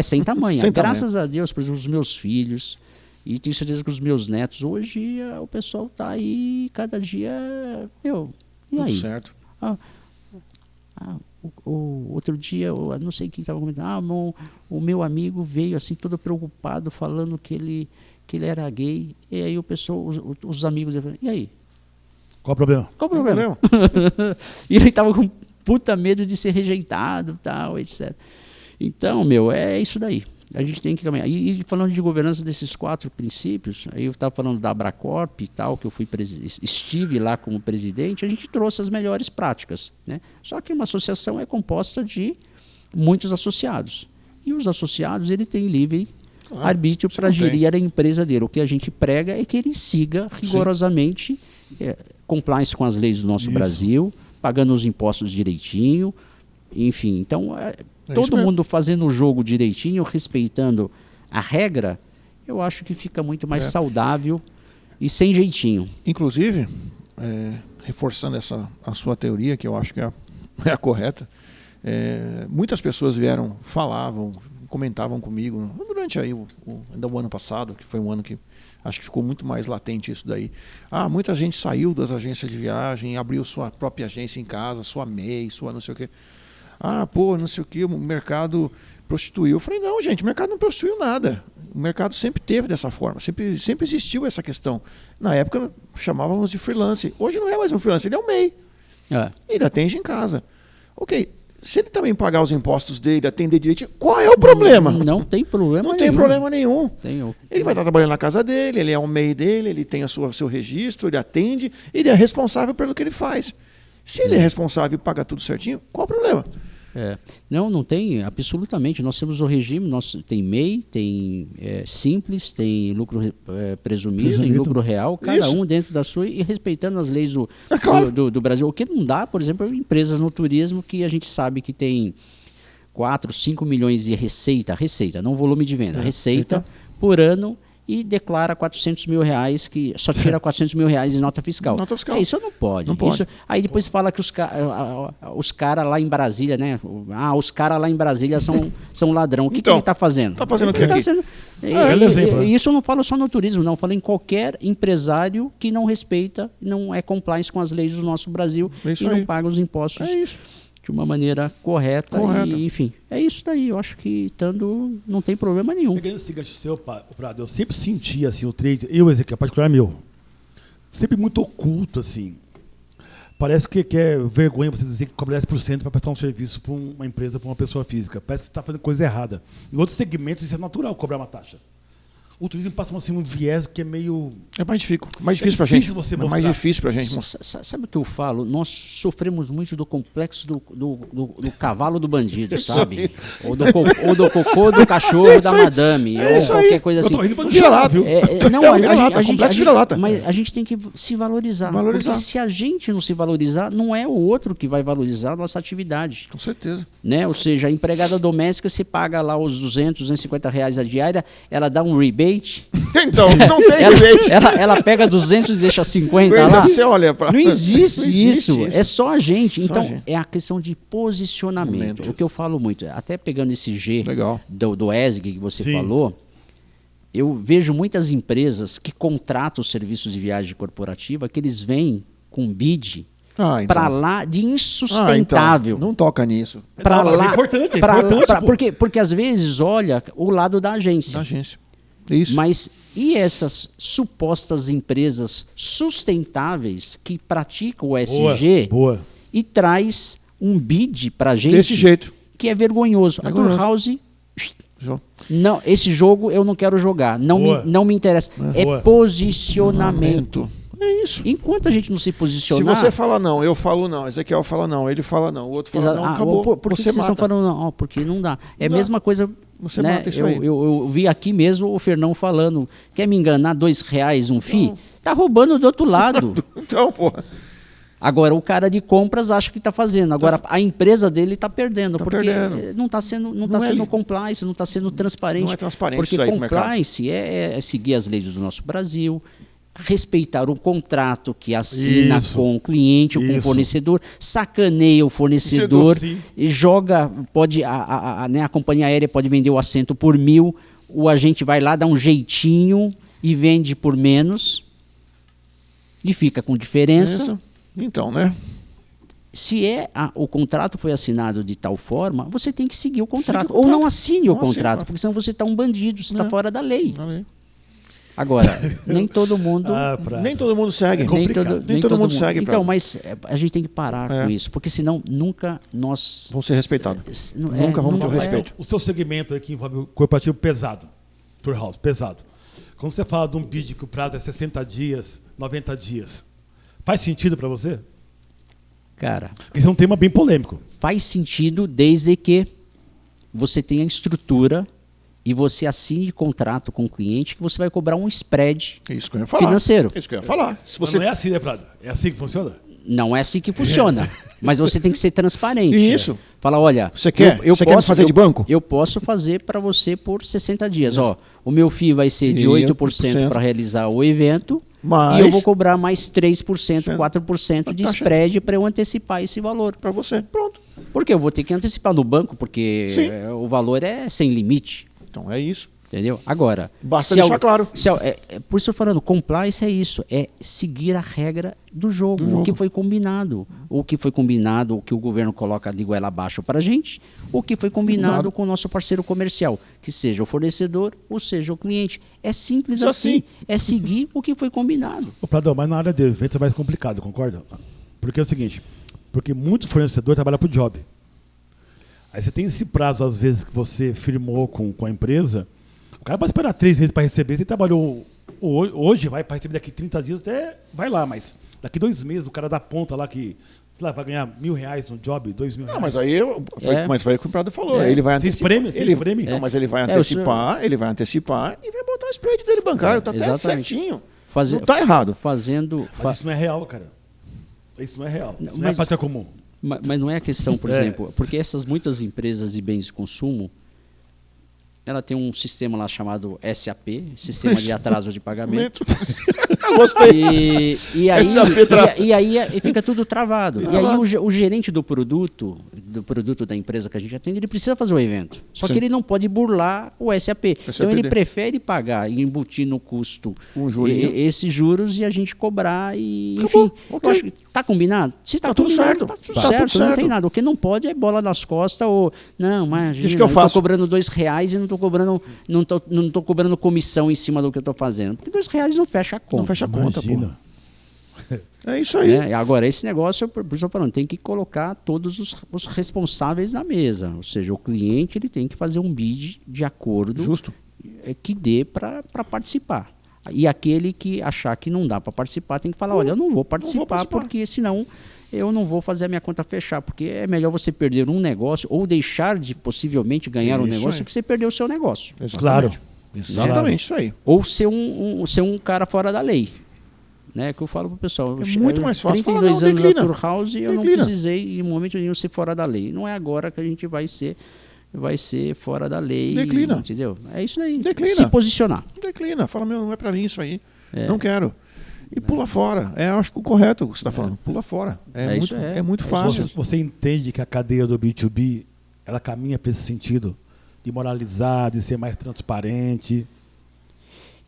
Sem tamanho. Graças a Deus, por exemplo, os meus filhos, E tenho certeza que os meus netos, hoje o pessoal está aí, cada dia, e tudo aí? Certo. O outro dia, não sei quem estava comentando, o meu amigo veio assim todo preocupado, falando que ele era gay, e aí o pessoal, os amigos, e aí? Qual o problema? Qual o problema? E ele estava com puta medo de ser rejeitado, tal, etc. Então, é isso daí. A gente tem que caminhar. E falando de governança desses 4 princípios, aí eu estava falando da Abracorp e tal, que eu estive lá como presidente, a gente trouxe as melhores práticas, né? Só que uma associação é composta de muitos associados. E os associados, ele tem livre arbítrio para gerir a empresa dele. O que a gente prega é que ele siga rigorosamente compliance com as leis do nosso Brasil, pagando os impostos direitinho, enfim. Então, todo mundo fazendo o jogo direitinho, respeitando a regra, eu acho que fica muito mais saudável e sem jeitinho. Inclusive, reforçando a sua teoria, que eu acho que é a correta, muitas pessoas falavam, comentavam comigo durante aí ainda o ano passado, que foi um ano que acho que ficou muito mais latente isso daí. Muita gente saiu das agências de viagem, abriu sua própria agência em casa, sua MEI, sua não sei o quê. Não sei o que, o mercado prostituiu. Eu falei, não, gente, o mercado não prostituiu nada. O mercado sempre teve dessa forma, sempre existiu essa questão. Na época chamávamos de freelance. Hoje não é mais um freelance, ele é um MEI. Ele atende em casa. Ok, se ele também pagar os impostos dele, atender direitinho, qual é o problema? Não tem problema nenhum. Não tem problema nenhum. Ele vai estar trabalhando na casa dele, ele é um MEI dele, ele tem seu registro, ele atende, ele é responsável pelo que ele faz. Se ele é responsável e paga tudo certinho, qual o problema? Não tem, absolutamente. Nós temos o regime, tem MEI, tem simples, tem lucro presumido, tem lucro real, cada um dentro da sua e respeitando as leis do Brasil. O que não dá, por exemplo, empresas no turismo que a gente sabe que tem 4, 5 milhões de receita, não volume de venda, receita por ano, e declara 400 mil reais, que só tira 400 mil reais em nota fiscal. Isso não pode. Aí depois fala que os caras lá em Brasília, né? Os caras lá em Brasília são ladrão. O que ele está fazendo? Está fazendo o que aqui? Isso eu não falo só no turismo, não. Eu falo em qualquer empresário que não respeita, não é compliance com as leis do nosso Brasil e não paga os impostos de uma maneira correta. E, enfim, é isso daí. Eu acho que não tem problema nenhum. Pegando esse gancho seu, Prado, eu sempre senti assim, o trade, Ezequiel, particular meu, sempre muito oculto, assim. Parece que é vergonha você dizer que cobra 10% para prestar um serviço para uma empresa, para uma pessoa física. Parece que você está fazendo coisa errada. Em outros segmentos, isso é natural, cobrar uma taxa. O turismo passa um viés que é meio... É mais difícil para a gente. Você mais difícil para a gente. Sabe o que eu falo? Nós sofremos muito do complexo do cavalo do bandido, sabe? Ou do cocô do cachorro da madame, ou qualquer coisa assim. Eu tô rindo para vira-lata. Complexo vira-lata. Mas a gente tem que se valorizar. Porque se a gente não se valorizar, não é o outro que vai valorizar a nossa atividade. Com certeza. Né? Ou seja, a empregada doméstica, se paga lá os 200, 250 reais a diária, ela dá um rebate. Então, não tem rebate. Ela pega 200 e deixa 50 lá. Você olha não existe isso. É só a gente. Então, é a questão de posicionamento. O que eu falo muito, até pegando esse G do ESG que você falou, eu vejo muitas empresas que contratam os serviços de viagem corporativa, que eles vêm com bid para lá de insustentável. Não toca nisso. Para lá. É importante. Porque às vezes olha o lado da agência. Isso. Mas e essas supostas empresas sustentáveis que praticam o ESG e traz um bid para a gente desse jeito, que é vergonhoso. A Tour House, não, esse jogo eu não quero jogar, não me interessa. É posicionamento. É isso. Enquanto a gente não se posicionar... Se você fala não, eu falo não, Ezequiel fala não, ele fala não, o outro fala não, acabou. Por que vocês estão falando não? Porque não dá. É a mesma coisa... Você né? mata isso aí. Eu vi aqui mesmo o Fernão falando, quer me enganar, R$2 um FII? Tá roubando do outro lado. Então, porra. Agora, o cara de compras acha que está fazendo. Agora, a empresa dele está perdendo, porque não está sendo compliance, não está sendo transparente. Não é transparente porque isso aí, compliance é seguir as leis do nosso Brasil, respeitar o contrato que assina com o cliente ou com o fornecedor, sacaneia o fornecedor e joga, a companhia aérea pode vender o assento por 1.000, o agente vai lá, dá um jeitinho e vende por menos e fica com diferença. Então, né? Se o contrato foi assinado de tal forma, você tem que seguir o contrato. Ou não assine o contrato, porque senão você está um bandido, você está fora da lei. Agora, nem todo mundo... Nem todo mundo segue. Nem todo mundo segue. Então, mas a gente tem que parar com isso, porque senão nunca nós... Vão ser respeitados. Nunca vamos ter o respeito. O seu segmento aqui envolve o corporativo pesado, Tour House, pesado. Quando você fala de um bid que o prazo é 60 dias, 90 dias, faz sentido para você? Cara... Esse é um tema bem polêmico. Faz sentido desde que você tenha estrutura e você assine contrato com o cliente que você vai cobrar um spread financeiro. Isso que eu ia falar. Mas não é assim, né, Prado? É assim que funciona? Não é assim que funciona. Mas você tem que ser transparente. Isso. Fala, olha... Você quer me fazer de banco? Eu posso fazer para você por 60 dias. Ó, o meu FII vai ser de 8% para realizar o evento e eu vou cobrar mais 3%, 4% de spread para eu antecipar esse valor. Para você. Pronto. Porque eu vou ter que antecipar no banco, porque o valor é sem limite. Então é isso. Entendeu? Agora, basta deixar claro. Por isso eu estou falando, compliance é isso, é seguir a regra do jogo, o que foi combinado. O que foi combinado, o que o governo coloca de goela abaixo para a gente, o que foi combinado com o nosso parceiro comercial, que seja o fornecedor ou seja o cliente. É simples assim, é seguir o que foi combinado. Pradão, mas na área de eventos é mais complicado, concorda? Porque é o seguinte, porque muitos fornecedores trabalham para o job. Aí você tem esse prazo, às vezes, que você firmou com a empresa, o cara vai esperar 3 meses para receber, você trabalhou hoje, vai para receber daqui 30 dias, até vai lá, mas daqui 2 meses o cara dá ponta lá que sei lá, vai ganhar R$1.000 no job, R$2.000. Não, mas aí mas foi o que o Prado falou. Ele vai antecipar. Não, mas ele vai antecipar, ele vai antecipar e vai botar o spread dele bancário, tá até certinho. Não tá errado. Mas isso não é real, cara. Isso não é real. Isso não é prática comum. Mas não é a questão, por exemplo, porque muitas empresas de bens de consumo, ela tem um sistema lá chamado SAP, Sistema de Atraso de Pagamento. Eu gostei. E aí fica tudo travado. E aí o gerente do produto da empresa que a gente atende, ele precisa fazer o evento. Só que ele não pode burlar o SAP. Então ele prefere pagar e embutir no custo esses juros e a gente cobrar e enfim. Eu acho que tá combinado? Se tá tudo certo, tá tudo certo, não tem nada. O que não pode é bola nas costas ou não, mas eu tô cobrando R$2 e não tô cobrando comissão em cima do que eu tô fazendo. Porque R$2 não fecha a conta. Não fecha a conta, pô. É isso aí. Agora, esse negócio, por isso eu tô falando, tem que colocar todos os responsáveis na mesa. Ou seja, o cliente ele tem que fazer um bid de acordo que dê para participar. E aquele que achar que não dá para participar tem que falar, olha, eu não vou participar porque senão eu não vou fazer a minha conta fechar, porque é melhor você perder um negócio ou deixar de possivelmente ganhar um negócio que você perder o seu negócio. Claro. Exatamente isso aí. Ou ser um cara fora da lei. Né, que eu falo pro pessoal. É muito mais fácil. 32 anos da Tour House e eu não precisei em momento nenhum ser fora da lei. Não é agora que a gente vai ser fora da lei. Declina. Entendeu? É isso aí. Declina. Se posicionar. Declina. Fala, não é para mim isso aí. Não quero. E pula fora. Acho que o correto o que você está falando. Pula fora. É muito fácil. Você entende que a cadeia do B2B ela caminha para esse sentido de moralizar, de ser mais transparente?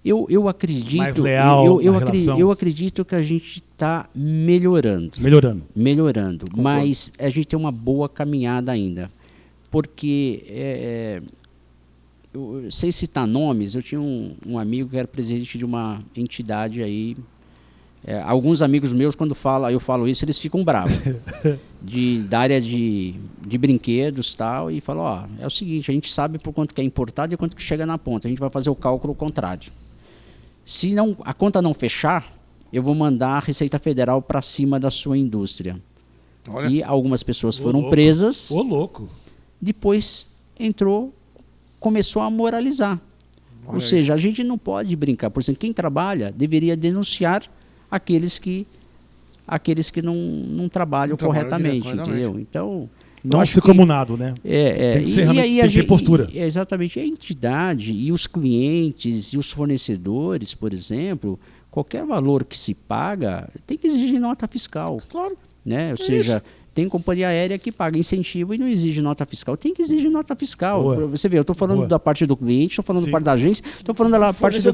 Eu acredito, mais leal eu acredito que a gente está melhorando, mas a gente tem uma boa caminhada ainda, porque sem citar nomes, eu tinha um amigo que era presidente de uma entidade aí. Alguns amigos meus, quando eu falo isso, eles ficam bravos. Da área de brinquedos tal, e falam, é o seguinte, a gente sabe por quanto que é importado e quanto que chega na ponta. A gente vai fazer o cálculo contrário. Se a conta não fechar, eu vou mandar a Receita Federal para cima da sua indústria. Olha. E algumas pessoas foram presas. Louco. Depois começou a moralizar. Ou seja, a gente não pode brincar. Por exemplo, quem trabalha deveria denunciar aqueles que não trabalham corretamente, entendeu? Então, não ser comunado, né? Tem que ser, tem que ter postura. Exatamente. A entidade e os clientes e os fornecedores, por exemplo, qualquer valor que se paga tem que exigir nota fiscal. Claro. Né? Ou seja, Tem companhia aérea que paga incentivo e não exige nota fiscal. Tem que exigir nota fiscal. Boa. Você vê, eu estou falando da parte do cliente, estou falando da parte da agência, estou falando da parte do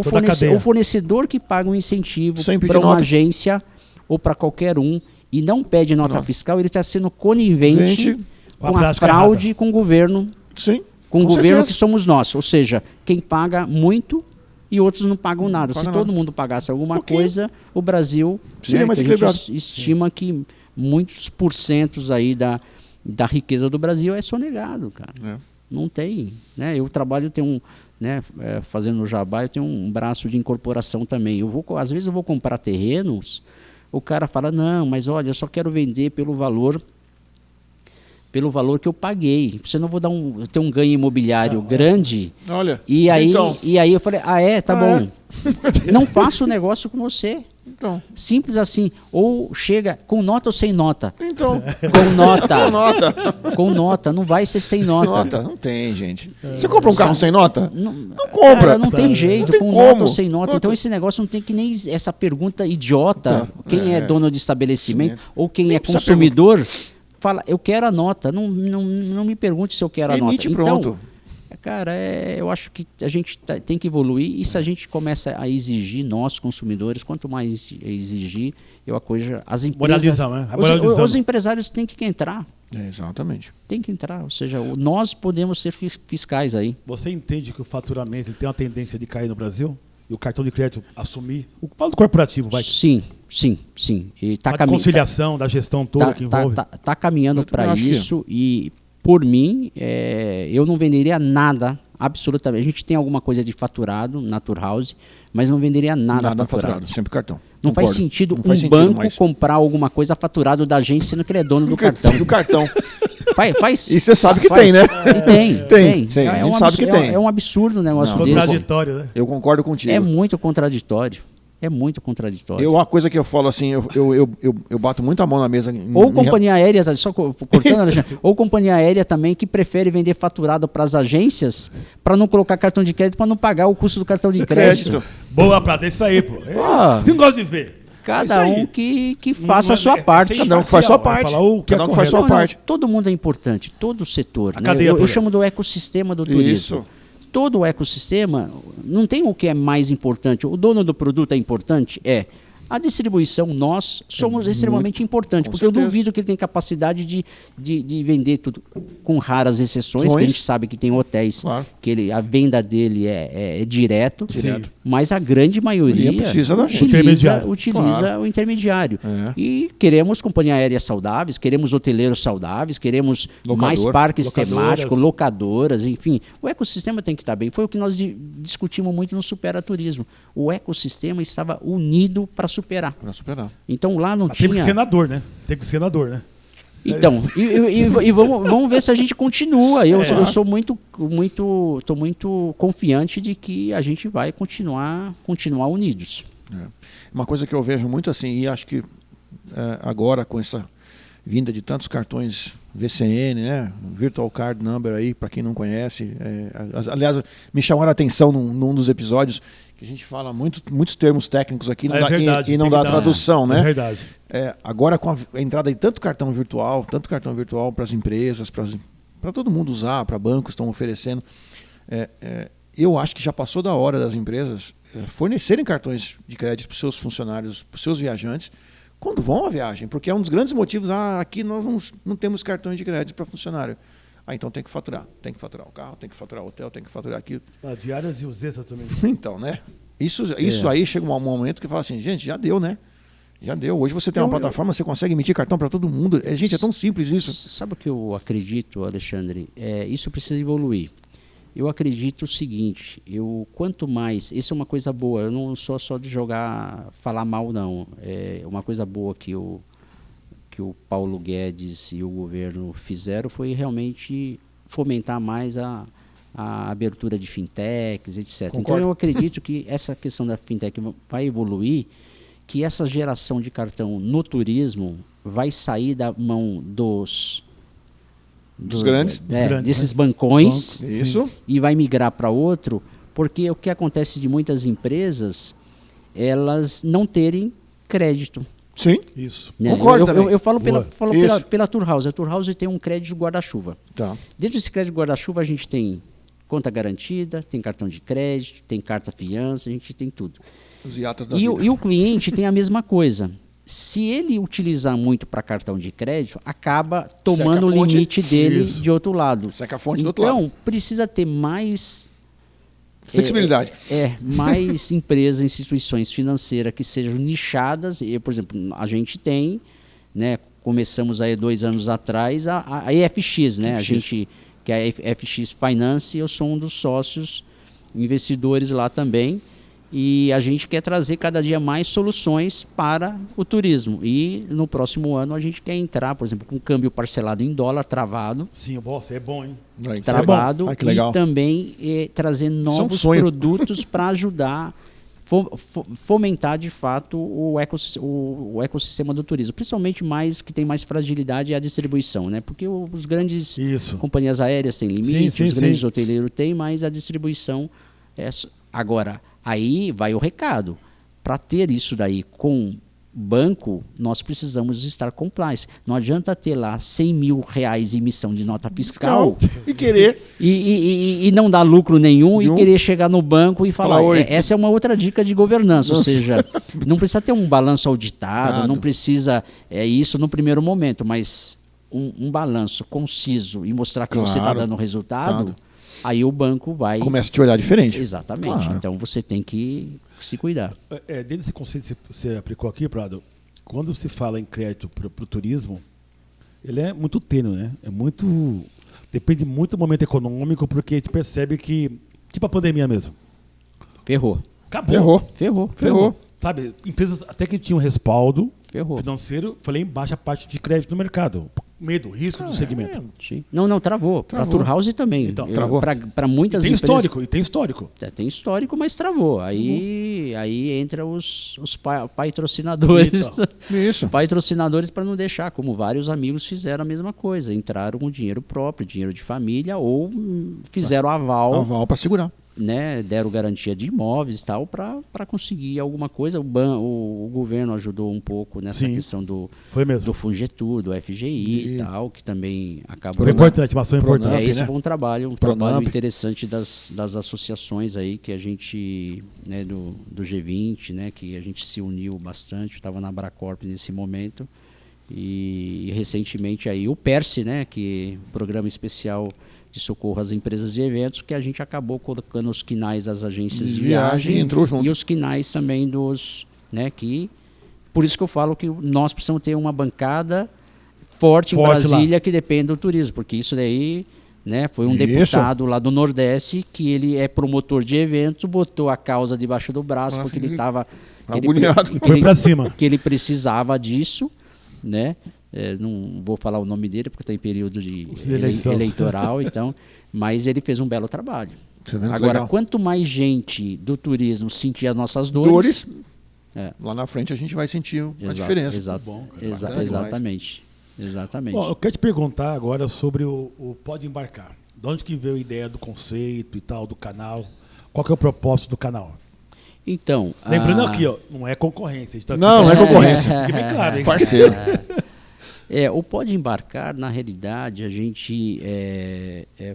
fornecedor. O fornecedor que paga um incentivo para uma agência ou para qualquer um e não pede nota fiscal, ele está sendo conivente com a fraude com o governo. Sim. Com o governo que somos nós. Ou seja, quem paga muito e outros não pagam nada. Se todo mundo pagasse alguma coisa, o Brasil, seria mais equilibrado. A gente estima que muitos porcentos aí da riqueza do Brasil é sonegado, cara. Não tem. Né? Eu trabalho, fazendo o jabá, eu tenho um braço de incorporação também. Às vezes eu vou comprar terrenos, o cara fala, não, mas olha, eu só quero vender pelo valor que eu paguei. Você não vou ter um ganho imobiliário grande. Olha. E aí eu falei, tá bom. Não faço o negócio com você. Então. Simples assim. Ou chega com nota ou sem nota. Então. Com nota. Com nota. Com nota. Não vai ser sem nota. Não tem, gente. Você compra um carro sem nota? Não compra. Cara, não tem jeito. Não tem com como. Nota ou sem nota. Então esse negócio não tem que nem essa pergunta idiota. Quem é dono de estabelecimento ou quem é consumidor... Fala, eu quero a nota, não me pergunte se eu quero a nota. Pronto. Então, cara, eu acho que a gente tem que evoluir e se a gente começa a exigir, nós consumidores, quanto mais exigir, as empresas... Os empresários têm que entrar. Exatamente. Tem que entrar, ou seja, nós podemos ser fiscais aí. Você entende que o faturamento tem uma tendência de cair no Brasil? E o cartão de crédito assumir? O falo do corporativo, vai. Sim. E da conciliação, da gestão toda que envolve. Tá caminhando para isso e, por mim, eu não venderia nada, absolutamente. A gente tem alguma coisa de faturado na Tour House, mas não venderia nada faturado. Sempre cartão. Não faz sentido um banco comprar alguma coisa faturado da gente, sendo que ele é dono do cartão. Do cartão. Faz. E você sabe que tem, né? Tem. A gente sabe que tem. É um absurdo o negócio desse. Contraditório, né? Eu concordo contigo. É muito contraditório. Uma coisa que eu falo assim, eu bato muito a mão na mesa. Ou companhia aérea, só cortando, Alexandre, ou companhia aérea também que prefere vender faturado para as agências para não colocar cartão de crédito, para não pagar o custo do cartão de crédito. Boa, Prata, é isso aí, pô. Você não gosta de ver. Cada um que faça a sua parte. Cada um faz sua parte. Cada um faz sua parte. Todo mundo é importante, todo o setor. Né? Eu chamo do ecossistema do turismo. Isso. Todo o ecossistema, não tem o que é mais importante. O dono do produto é importante? A distribuição, nós somos extremamente importantes, porque certeza. eu duvido que ele tem capacidade de vender tudo, com raras exceções, que a gente sabe que tem hotéis que a venda dele é direto, mas a grande maioria utiliza o intermediário. E queremos companhia aérea saudáveis, queremos hoteleiros saudáveis, queremos mais parques temáticos, locadoras, enfim. O ecossistema tem que estar bem. Foi o que nós discutimos muito no Supera Turismo. O ecossistema estava unido para superar. Então lá não tinha... Tem que ser senador, né? Então, e vamos ver se a gente continua. Eu sou tô muito confiante de que a gente vai continuar unidos. Uma coisa que eu vejo muito assim, e acho que agora com essa vinda de tantos cartões VCN, né? Virtual Card Number aí, para quem não conhece. Aliás, me chamaram a atenção num dos episódios que a gente fala muitos termos técnicos aqui e não dá tradução, né? É verdade. Agora com a entrada de tanto cartão virtual para as empresas, para todo mundo usar, para bancos estão oferecendo, eu acho que já passou da hora das empresas fornecerem cartões de crédito para os seus funcionários, para os seus viajantes, quando vão à viagem, porque é um dos grandes motivos, aqui nós não temos cartões de crédito para funcionário. Então tem que faturar o carro, tem que faturar o hotel, tem que faturar aquilo. Diárias e os extras também. Então, né? Isso aí chega um momento que fala assim, gente, já deu, né? Já deu. Hoje você tem uma plataforma, você consegue emitir cartão para todo mundo. Gente, é tão simples isso. Sabe o que eu acredito, Alexandre? Isso precisa evoluir. Eu acredito o seguinte, quanto mais... Isso é uma coisa boa, eu não sou só de falar mal, não. É uma coisa boa que o Paulo Guedes e o governo fizeram foi realmente fomentar mais a abertura de fintechs, etc. Concordo. Então eu acredito que essa questão da fintech vai evoluir, que essa geração de cartão no turismo vai sair da mão dos grandes, desses bancões, isso, e vai migrar para outro, porque o que acontece de muitas empresas, elas não terem crédito. Sim. Isso. Né? Concordo também. Eu falo pela Tour House. A Tour House tem um crédito guarda-chuva. Tá. Dentro desse crédito guarda-chuva a gente tem conta garantida, tem cartão de crédito, tem carta fiança, a gente tem tudo. Os iatas da E vida. o cliente tem a mesma coisa. Se ele utilizar muito para cartão de crédito, acaba tomando o limite dele de outro lado. Seca a fonte do outro lado. Então, precisa ter mais... Flexibilidade. Mais empresas, instituições financeiras que sejam nichadas. Por exemplo, a gente tem, né, começamos aí 2 anos atrás, a EFX, né? A gente, que é a FX Finance, eu sou um dos sócios investidores lá também. E a gente quer trazer cada dia mais soluções para o turismo. E no próximo ano a gente quer entrar, por exemplo, com câmbio parcelado em dólar travado. Sim, você é bom, hein? Travado. Que legal. E também trazer novos produtos para ajudar, fomentar de fato o ecossistema do turismo. Principalmente mais que tem mais fragilidade é a distribuição, né? Porque os grandes companhias aéreas têm limite, os grandes hoteleiros têm, mas a distribuição é... Agora, aí vai o recado. Para ter isso daí com banco, nós precisamos estar compliance. Não adianta ter lá 100 mil reais em emissão de nota fiscal e querer e não dar lucro nenhum e querer chegar no banco e falar essa é uma outra dica de governança. Ou seja, não precisa ter um balanço auditado, não precisa isso no primeiro momento, mas um balanço conciso e mostrar que você está dando resultado. Aí o banco vai... Começa a te olhar diferente. Exatamente. Claro. Então você tem que se cuidar. Dentro desse conceito que você aplicou aqui, Prado, quando se fala em crédito para o turismo, ele é muito tênue, né? Depende muito do momento econômico, porque a gente percebe que, tipo a pandemia mesmo. Ferrou. Acabou. Ferrou. Sabe, empresas até que tinham respaldo financeiro, falei em baixa parte de crédito no mercado. Medo, risco do segmento. Sim. Não, travou. Para Tour House também. Então, travou. Para muitas empresas... Tem histórico. Tem histórico, mas travou. Aí entra os patrocinadores. Isso. Patrocinadores para não deixar, como vários amigos fizeram a mesma coisa. Entraram com dinheiro próprio, dinheiro de família, ou fizeram aval. Aval para segurar. Né, deram garantia de imóveis e tal para conseguir alguma coisa. O governo ajudou um pouco nessa questão do Fungetur, do FGI e tal, que também acabou... Foi importante, uma ação importante. Esse foi um trabalho interessante das associações aí que a gente, né, do G20, né, que a gente se uniu bastante. Eu estava na Abracorp nesse momento e recentemente aí o PERSE, né, que programa especial de socorro às empresas de eventos, que a gente acabou colocando os quinais das agências de viagem e os quinais também dos... Né, que, por isso que eu falo que nós precisamos ter uma bancada forte em Brasília lá, que depende do turismo, porque isso daí, né, foi um deputado lá do Nordeste que ele é promotor de eventos, botou a causa debaixo do braço porque ele estava... Foi para cima. Que ele precisava disso, né? Não vou falar o nome dele porque está em período de eleitoral, então, mas ele fez um belo trabalho. Agora, quanto mais gente do turismo sentir as nossas dores, lá na frente a gente vai sentir a diferença. Exatamente. Bom, eu quero te perguntar agora sobre o Pode Embarcar. De onde que veio a ideia do conceito e tal, do canal? Qual que é o propósito do canal? Então... Lembrando aqui, não é concorrência. Não é concorrência. Fique bem claro, hein? Parceiro. O Pode Embarcar, na realidade, a gente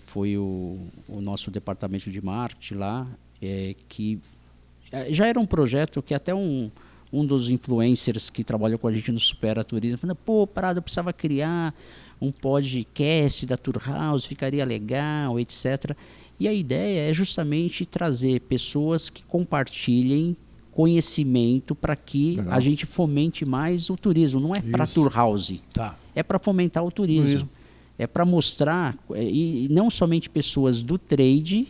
foi o nosso departamento de marketing lá, que já era um projeto que até um dos influencers que trabalhou com a gente no Supera Turismo falou, pô, Prado, eu precisava criar um podcast da Tour House, ficaria legal, etc. E a ideia é justamente trazer pessoas que compartilhem conhecimento para que a gente fomente mais o turismo. Não é para Tour House, é para fomentar o turismo. É para mostrar, e não somente pessoas do trade,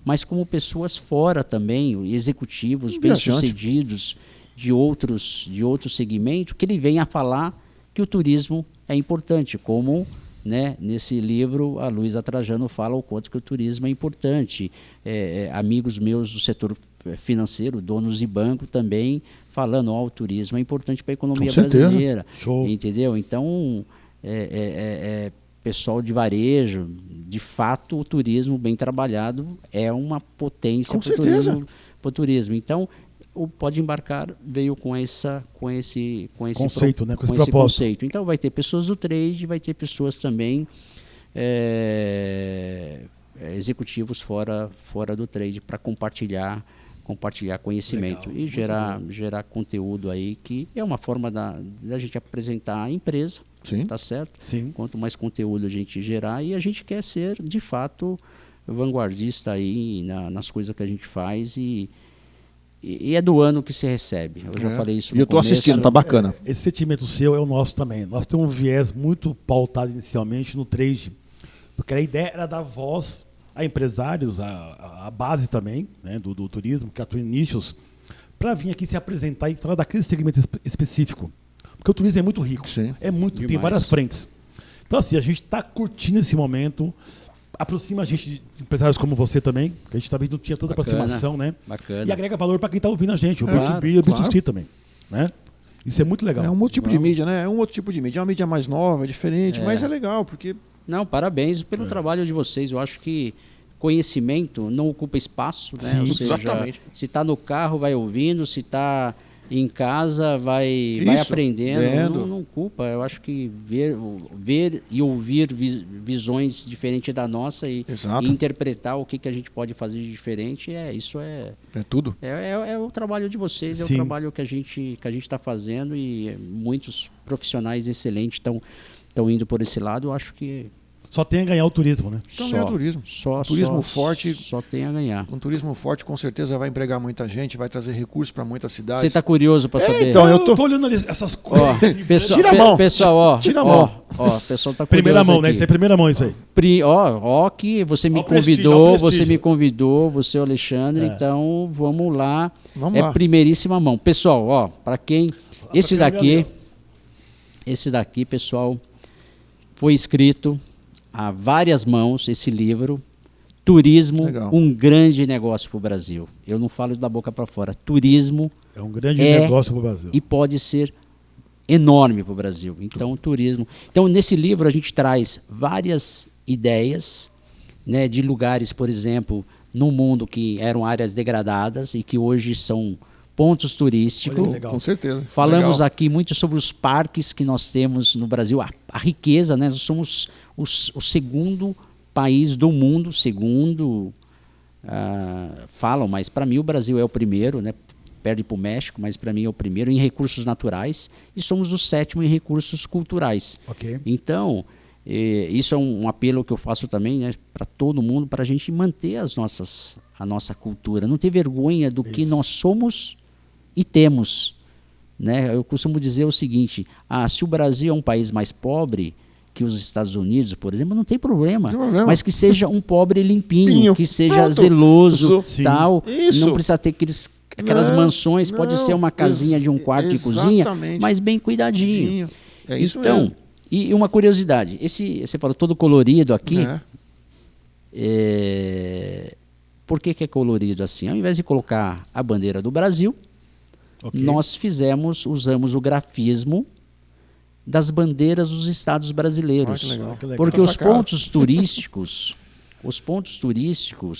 mas como pessoas fora também, executivos bem-sucedidos de outros segmentos, que ele venha a falar que o turismo é importante, como... Né? Nesse livro, a Luísa Trajano fala o quanto que o turismo é importante. Amigos meus do setor financeiro, donos de banco também, falando o turismo é importante para a economia brasileira. Show. Entendeu? Então, pessoal de varejo, de fato, o turismo bem trabalhado é uma potência para o turismo. Então, o Pode Embarcar veio com esse conceito, né? Com esse conceito. Então vai ter pessoas do trade, vai ter pessoas também executivos fora do trade para compartilhar conhecimento. Legal, e gerar conteúdo aí, que é uma forma da gente apresentar a empresa. Sim. Tá certo? Sim. Quanto mais conteúdo a gente gerar, e a gente quer ser de fato vanguardista aí nas coisas que a gente faz, e é do ano que se recebe. Eu já falei isso no começo. E eu estou assistindo, tá bacana. Esse sentimento seu é o nosso também. Nós temos um viés muito pautado inicialmente no trade, porque a ideia era dar voz a empresários, a base também, né, do turismo, que atua em nichos, para vir aqui se apresentar e falar daquele segmento específico. Porque o turismo é muito rico. Sim. É muito, tem várias frentes. Então, assim, a gente está curtindo esse momento, aproxima a gente de empresários como você também, que a gente talvez não tinha tanta aproximação, né? Bacana. E agrega valor para quem está ouvindo a gente, o B2B e o B2C também, né? Isso é muito legal. É um outro tipo de mídia, né? É um outro tipo de mídia. É uma mídia mais nova, diferente, mas é legal, porque... Não, parabéns pelo trabalho de vocês. Eu acho que conhecimento não ocupa espaço, né? Sim, ou seja, exatamente. Se está no carro, vai ouvindo, se está em casa, vai aprendendo, não ocupa. Eu acho que ver e ouvir visões diferentes da nossa e interpretar o que a gente pode fazer de diferente, isso é tudo. É o trabalho de vocês, é o trabalho que a gente está fazendo, e muitos profissionais excelentes estão indo por esse lado. Eu acho que só tem a ganhar o turismo, né? Só ganhar o turismo. Turismo forte. Só tem a ganhar. Um turismo forte com certeza vai empregar muita gente, vai trazer recursos para muitas cidades. Você está curioso para saber? Então, eu tô olhando ali essas coisas. Pessoal, tira a mão. Pessoal, tira a mão. O pessoal tá curioso. Primeira mão, aqui. né? Isso é primeira mão, isso aí. Que você me convidou, você, Alexandre. Então, vamos lá. Primeiríssima mão. Pessoal, para quem... Esse daqui, pessoal, foi escrito a várias mãos, esse livro, Turismo, um grande negócio para o Brasil. Eu não falo da boca para fora. Turismo é um grande negócio para o Brasil. E pode ser enorme para o Brasil. Então, turismo. Então, nesse livro a gente traz várias ideias, né, de lugares, por exemplo, no mundo que eram áreas degradadas e que hoje são pontos turísticos. Com certeza. Falamos aqui muito sobre os parques que nós temos no Brasil, a riqueza, né? Nós somos o segundo país do mundo, falam, mas para mim o Brasil é o primeiro, né? Perde para o México, mas para mim é o primeiro em recursos naturais, e somos o 7º em recursos culturais. Okay. Então, isso é um apelo que eu faço também, né, para todo mundo, para a gente manter a nossa cultura, não ter vergonha do que nós somos e temos, né? Eu costumo dizer o seguinte: se o Brasil é um país mais pobre que os Estados Unidos, por exemplo, não tem problema, mas que seja um pobre limpinho, que seja zeloso, tal. Não precisa ter aquelas mansões, pode ser uma casinha de um quarto de cozinha, mas bem cuidadinho. É isso então, mesmo. E uma curiosidade, você falou todo colorido aqui. Por que é colorido assim? Ao invés de colocar a bandeira do Brasil, nós usamos o grafismo das bandeiras dos estados brasileiros. Que legal. Porque os pontos turísticos,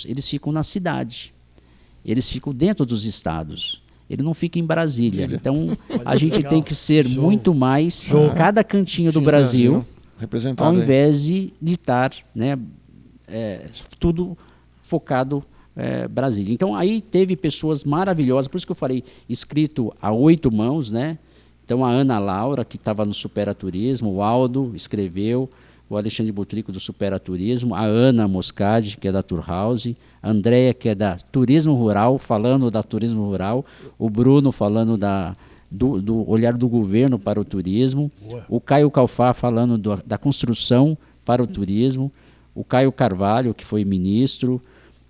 eles ficam na cidade. Eles ficam dentro dos estados. Ele não fica em Brasília. Então, a gente tem que ser muito mais cada cantinho do Brasil, ao invés de estar, né, tudo focado Brasília. Então, aí teve pessoas maravilhosas, por isso que eu falei, escrito a 8 mãos, né? Então, a Ana Laura, que estava no Superaturismo, o Aldo escreveu, o Alexandre Butrico do Superaturismo, a Ana Moscadi, que é da Tour House, a Andréia, que é da Turismo Rural, falando da Turismo Rural, o Bruno falando do olhar do governo para o turismo, o Caio Calfá falando da construção para o turismo, o Caio Carvalho, que foi ministro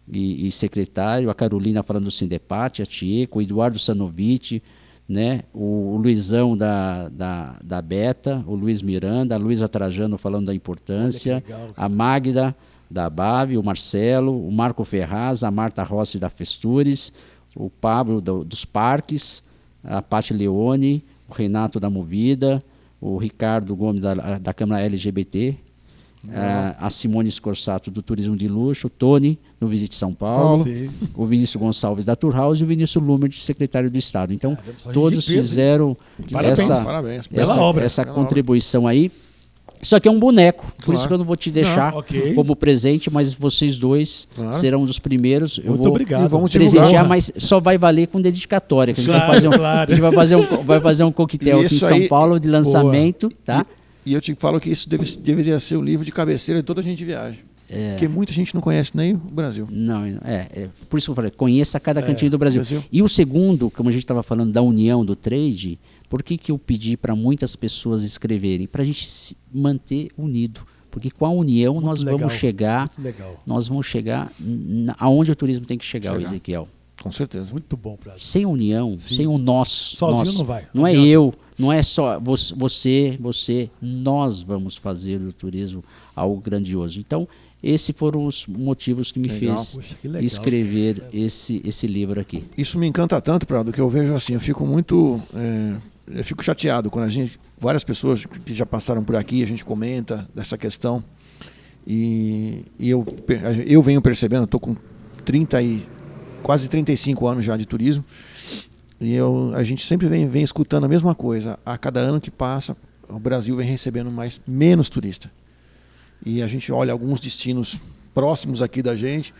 e secretário, a Carolina falando do Sindepat, a Tieco, o Eduardo Sanovic, né? O Luizão da Beta, o Luiz Miranda, a Luísa Trajano falando da importância, a Magda da BAV, o Marcelo, o Marco Ferraz, a Marta Rossi da Festures, o Pablo dos Parques, a Paty Leone, o Renato da Movida, o Ricardo Gomes da Câmara LGBT, a Simone Scorsato do Turismo de Luxo, o Tony do Visite São Paulo, o Vinícius Gonçalves da Tour House e o Vinícius Lumer, de secretário do Estado. Então, todos fizeram essa contribuição aí. Isso aqui é um boneco, por isso que eu não vou te deixar como presente, mas vocês dois serão um dos primeiros. Eu vou presentear, mas só vai valer com dedicatória. Que a gente vai fazer um coquetel aqui em São Paulo de lançamento, tá? E eu te falo que isso deveria ser o livro de cabeceira de toda a gente viagem. Porque muita gente não conhece nem o Brasil. Não, por isso que eu falei, conheça cada cantinho do Brasil. E o segundo, como a gente estava falando da união do trade, por que eu pedi para muitas pessoas escreverem? Para a gente se manter unido. Porque com a união nós vamos chegar aonde o turismo tem que chegar, Ezequiel. Com certeza. Muito bom, Prado. Sem união, sem o nós. Sozinho não vai. Não é eu, não é só você, nós vamos fazer do turismo algo grandioso. Então, esses foram os motivos que me fez escrever esse livro aqui. Isso me encanta tanto, Prado, que eu vejo assim, eu fico muito... eu fico chateado quando várias pessoas que já passaram por aqui, a gente comenta dessa questão. E eu venho percebendo, eu estou com quase 35 anos já de turismo, e a gente sempre vem escutando a mesma coisa. A cada ano que passa, o Brasil vem recebendo menos turista. E a gente olha alguns destinos próximos aqui da gente,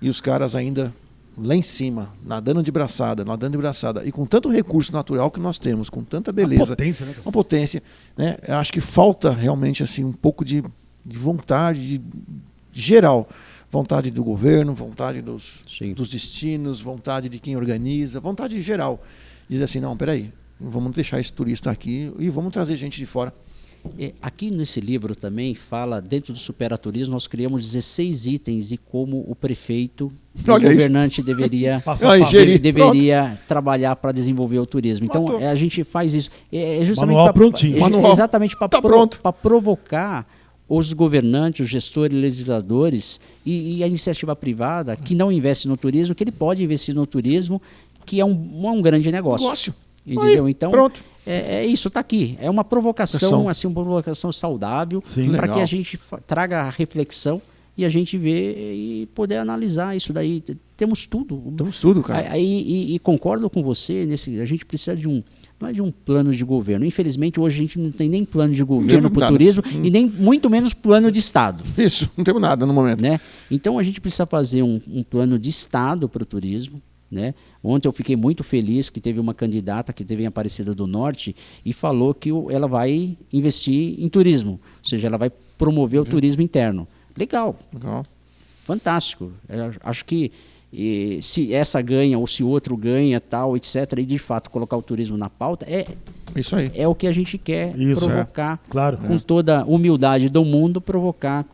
e os caras ainda lá em cima, nadando de braçada, e com tanto recurso natural que nós temos, com tanta beleza. Uma potência, né? Eu acho que falta realmente assim, um pouco de vontade geral. Vontade do governo, vontade dos destinos, vontade de quem organiza, vontade geral. Diz assim, não, peraí, vamos deixar esse turista aqui e vamos trazer gente de fora. Aqui nesse livro também fala, dentro do Superaturismo, nós criamos 16 itens de como o prefeito, o governante deveria trabalhar para desenvolver o turismo. Então, a gente faz isso. Exatamente para provocar os governantes, os gestores, legisladores e a iniciativa privada que não investe no turismo, que ele pode investir no turismo, que é um grande negócio. Entendeu? Então, isso está aqui. É uma provocação, assim, uma provocação saudável para que a gente traga a reflexão e a gente vê e poder analisar isso daí. Temos tudo. Temos tudo, cara. E concordo com você, a gente precisa não é de um plano de governo. Infelizmente, hoje a gente não tem nem plano de governo para o turismo e nem muito menos plano de Estado. Isso, não temos nada no momento. Né? Então, a gente precisa fazer um plano de Estado para o turismo. Né? Ontem eu fiquei muito feliz que teve uma candidata que teve em Aparecida do Norte e falou que ela vai investir em turismo, ou seja, ela vai promover o turismo interno. Legal. Fantástico. Eu acho que se essa ganha ou se outro ganha, tal, etc., e de fato colocar o turismo na pauta, isso aí. É o que a gente quer provocar, com toda a humildade do mundo, provocar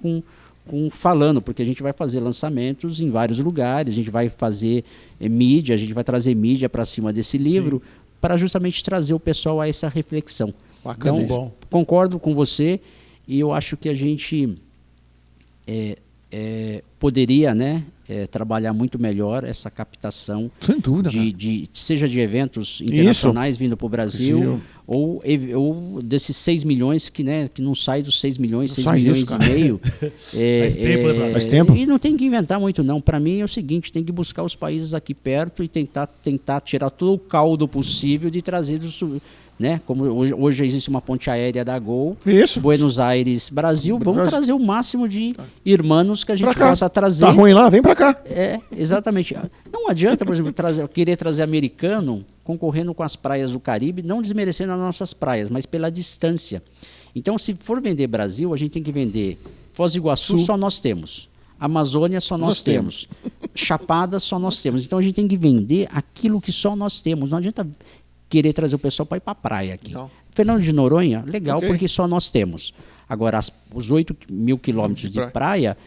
falando, porque a gente vai fazer lançamentos em vários lugares, a gente vai fazer mídia, a gente vai trazer mídia para cima desse livro, para justamente trazer o pessoal a essa reflexão. Bacana. Então, concordo com você e eu acho que a gente poderia, né, trabalhar muito melhor essa captação. Sem dúvida, seja de eventos internacionais vindo para o Brasil, ou desses 6 milhões que não sai dos 6 milhões, 6 milhões e meio. Faz tempo. E não tem que inventar muito, não. Para mim é o seguinte, tem que buscar os países aqui perto e tentar tirar todo o caldo possível de trazer né? Como hoje existe uma ponte aérea da Gol, Buenos Aires, Brasil, vamos trazer o máximo de irmãos que a gente possa trazer. Tá ruim lá, vem para cá. Exatamente. Não adianta, por exemplo, querer trazer americano concorrendo com as praias do Caribe, não desmerecendo as nossas praias, mas pela distância. Então, se for vender Brasil, a gente tem que vender Foz do Iguaçu, só nós temos. Amazônia, só nós temos. Chapada, só nós temos. Então, a gente tem que vender aquilo que só nós temos. Não adianta querer trazer o pessoal para ir para a praia aqui. Não. Fernando de Noronha, legal, porque só nós temos. Agora, os 8 mil quilômetros de praia,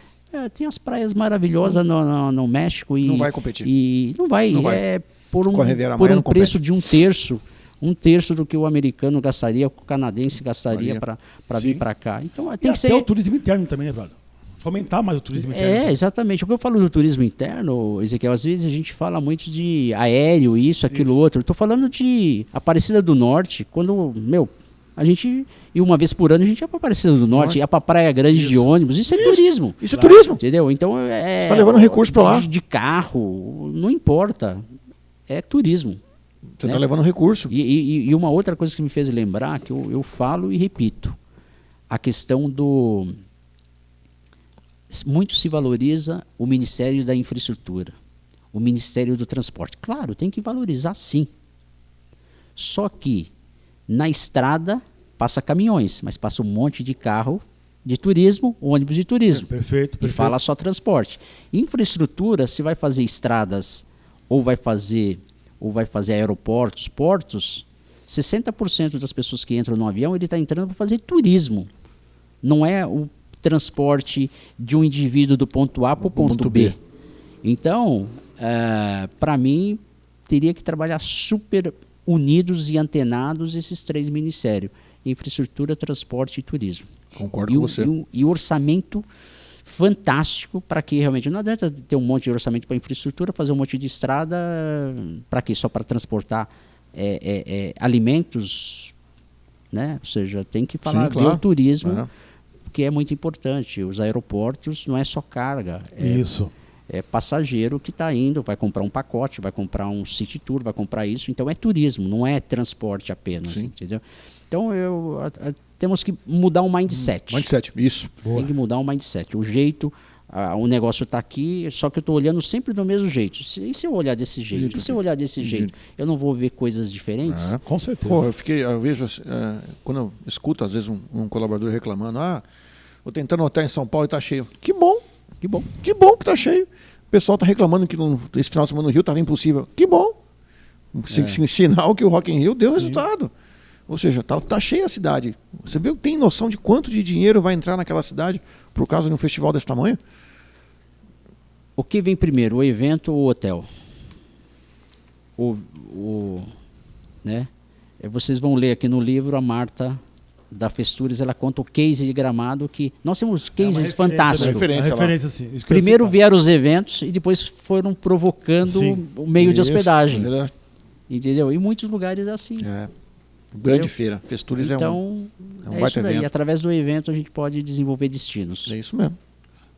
tem as praias maravilhosas no México. Não vai competir. E não vai. Por um preço de um terço do que o americano gastaria, o canadense gastaria para vir para cá. Então, tem que ser... o turismo interno também, né, Eduardo? Fomentar mais o turismo interno. Exatamente. O que eu falo do turismo interno, Ezequiel, às vezes a gente fala muito de aéreo, aquilo, outro. Eu estou falando de Aparecida do Norte, quando, E uma vez por ano a gente ia para Aparecida do Norte, ia para Praia Grande de ônibus. Isso é turismo. Isso é turismo. Entendeu? Então, você está levando recurso para lá. De carro, não importa. É turismo. Você está levando recurso. E uma outra coisa que me fez lembrar, que eu falo e repito, a questão do... Muito se valoriza o Ministério da Infraestrutura, o Ministério do Transporte. Claro, tem que valorizar sim. Só que na estrada passa caminhões, mas passa um monte de carro de turismo, ônibus de turismo. Perfeito. E fala só transporte. Infraestrutura, se vai fazer estradas ou vai fazer aeroportos, portos, 60% das pessoas que entram no avião, ele está entrando para fazer turismo. Não é o transporte de um indivíduo do ponto A para o ponto B. Então, para mim, teria que trabalhar super unidos e antenados esses três ministérios: infraestrutura, transporte e turismo. Concordo com você. E orçamento fantástico para que realmente... Não adianta ter um monte de orçamento para infraestrutura, fazer um monte de estrada, para quê? Só para transportar alimentos, né? Ou seja, tem que falar do turismo, que é muito importante. Os aeroportos não é só carga. Isso. É passageiro que está indo, vai comprar um pacote, vai comprar um city tour, vai comprar isso. Então é turismo, não é transporte apenas, entendeu? Então temos que mudar o mindset. Mindset, isso. Boa. Tem que mudar o mindset. O jeito, o negócio está aqui, só que eu estou olhando sempre do mesmo jeito. E se eu olhar desse jeito? E se eu olhar desse jeito? Eu não vou ver coisas diferentes? Com certeza. Pô, eu vejo, quando eu escuto às vezes um colaborador reclamando, vou tentando hotel em São Paulo e está cheio. Que bom. Que bom que está cheio. O pessoal está reclamando que esse final de semana no Rio estava impossível. Que bom. Sinal que o Rock in Rio deu resultado. Ou seja, tá cheia a cidade. Você tem noção de quanto de dinheiro vai entrar naquela cidade por causa de um festival desse tamanho? O que vem primeiro, o evento ou o hotel? Né? Vocês vão ler aqui no livro, a Marta da Festures, ela conta o case de Gramado, que nós temos cases fantásticos. Referência, sim. Primeiro vieram os eventos e depois foram provocando o meio de hospedagem. Entendeu? E muitos lugares assim. Grande feira. Festures então, é um baita evento. E através do evento a gente pode desenvolver destinos. É isso mesmo.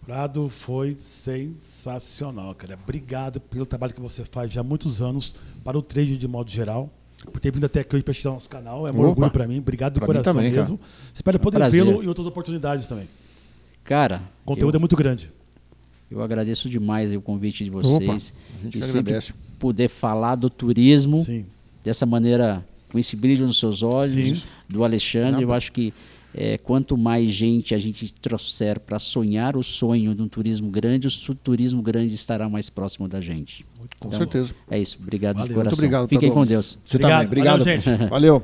Prado, foi sensacional, cara. Obrigado pelo trabalho que você faz já há muitos anos para o trade de modo geral. Por ter vindo até aqui hoje para assistir ao nosso canal. É um orgulho para mim. Obrigado de coração também, mesmo. Cara. Espero poder vê-lo em outras oportunidades também. Cara, o conteúdo é muito grande. Eu agradeço demais o convite de vocês. A gente agradece. Poder falar do turismo dessa maneira, com esse brilho nos seus olhos, do Alexandre. Eu acho que quanto mais gente a gente trouxer para sonhar o sonho de um turismo grande, o turismo grande estará mais próximo da gente. Com certeza. É isso. Obrigado de coração. Muito obrigado. Fiquem com Deus. Você também. Obrigado. Valeu, gente. Valeu.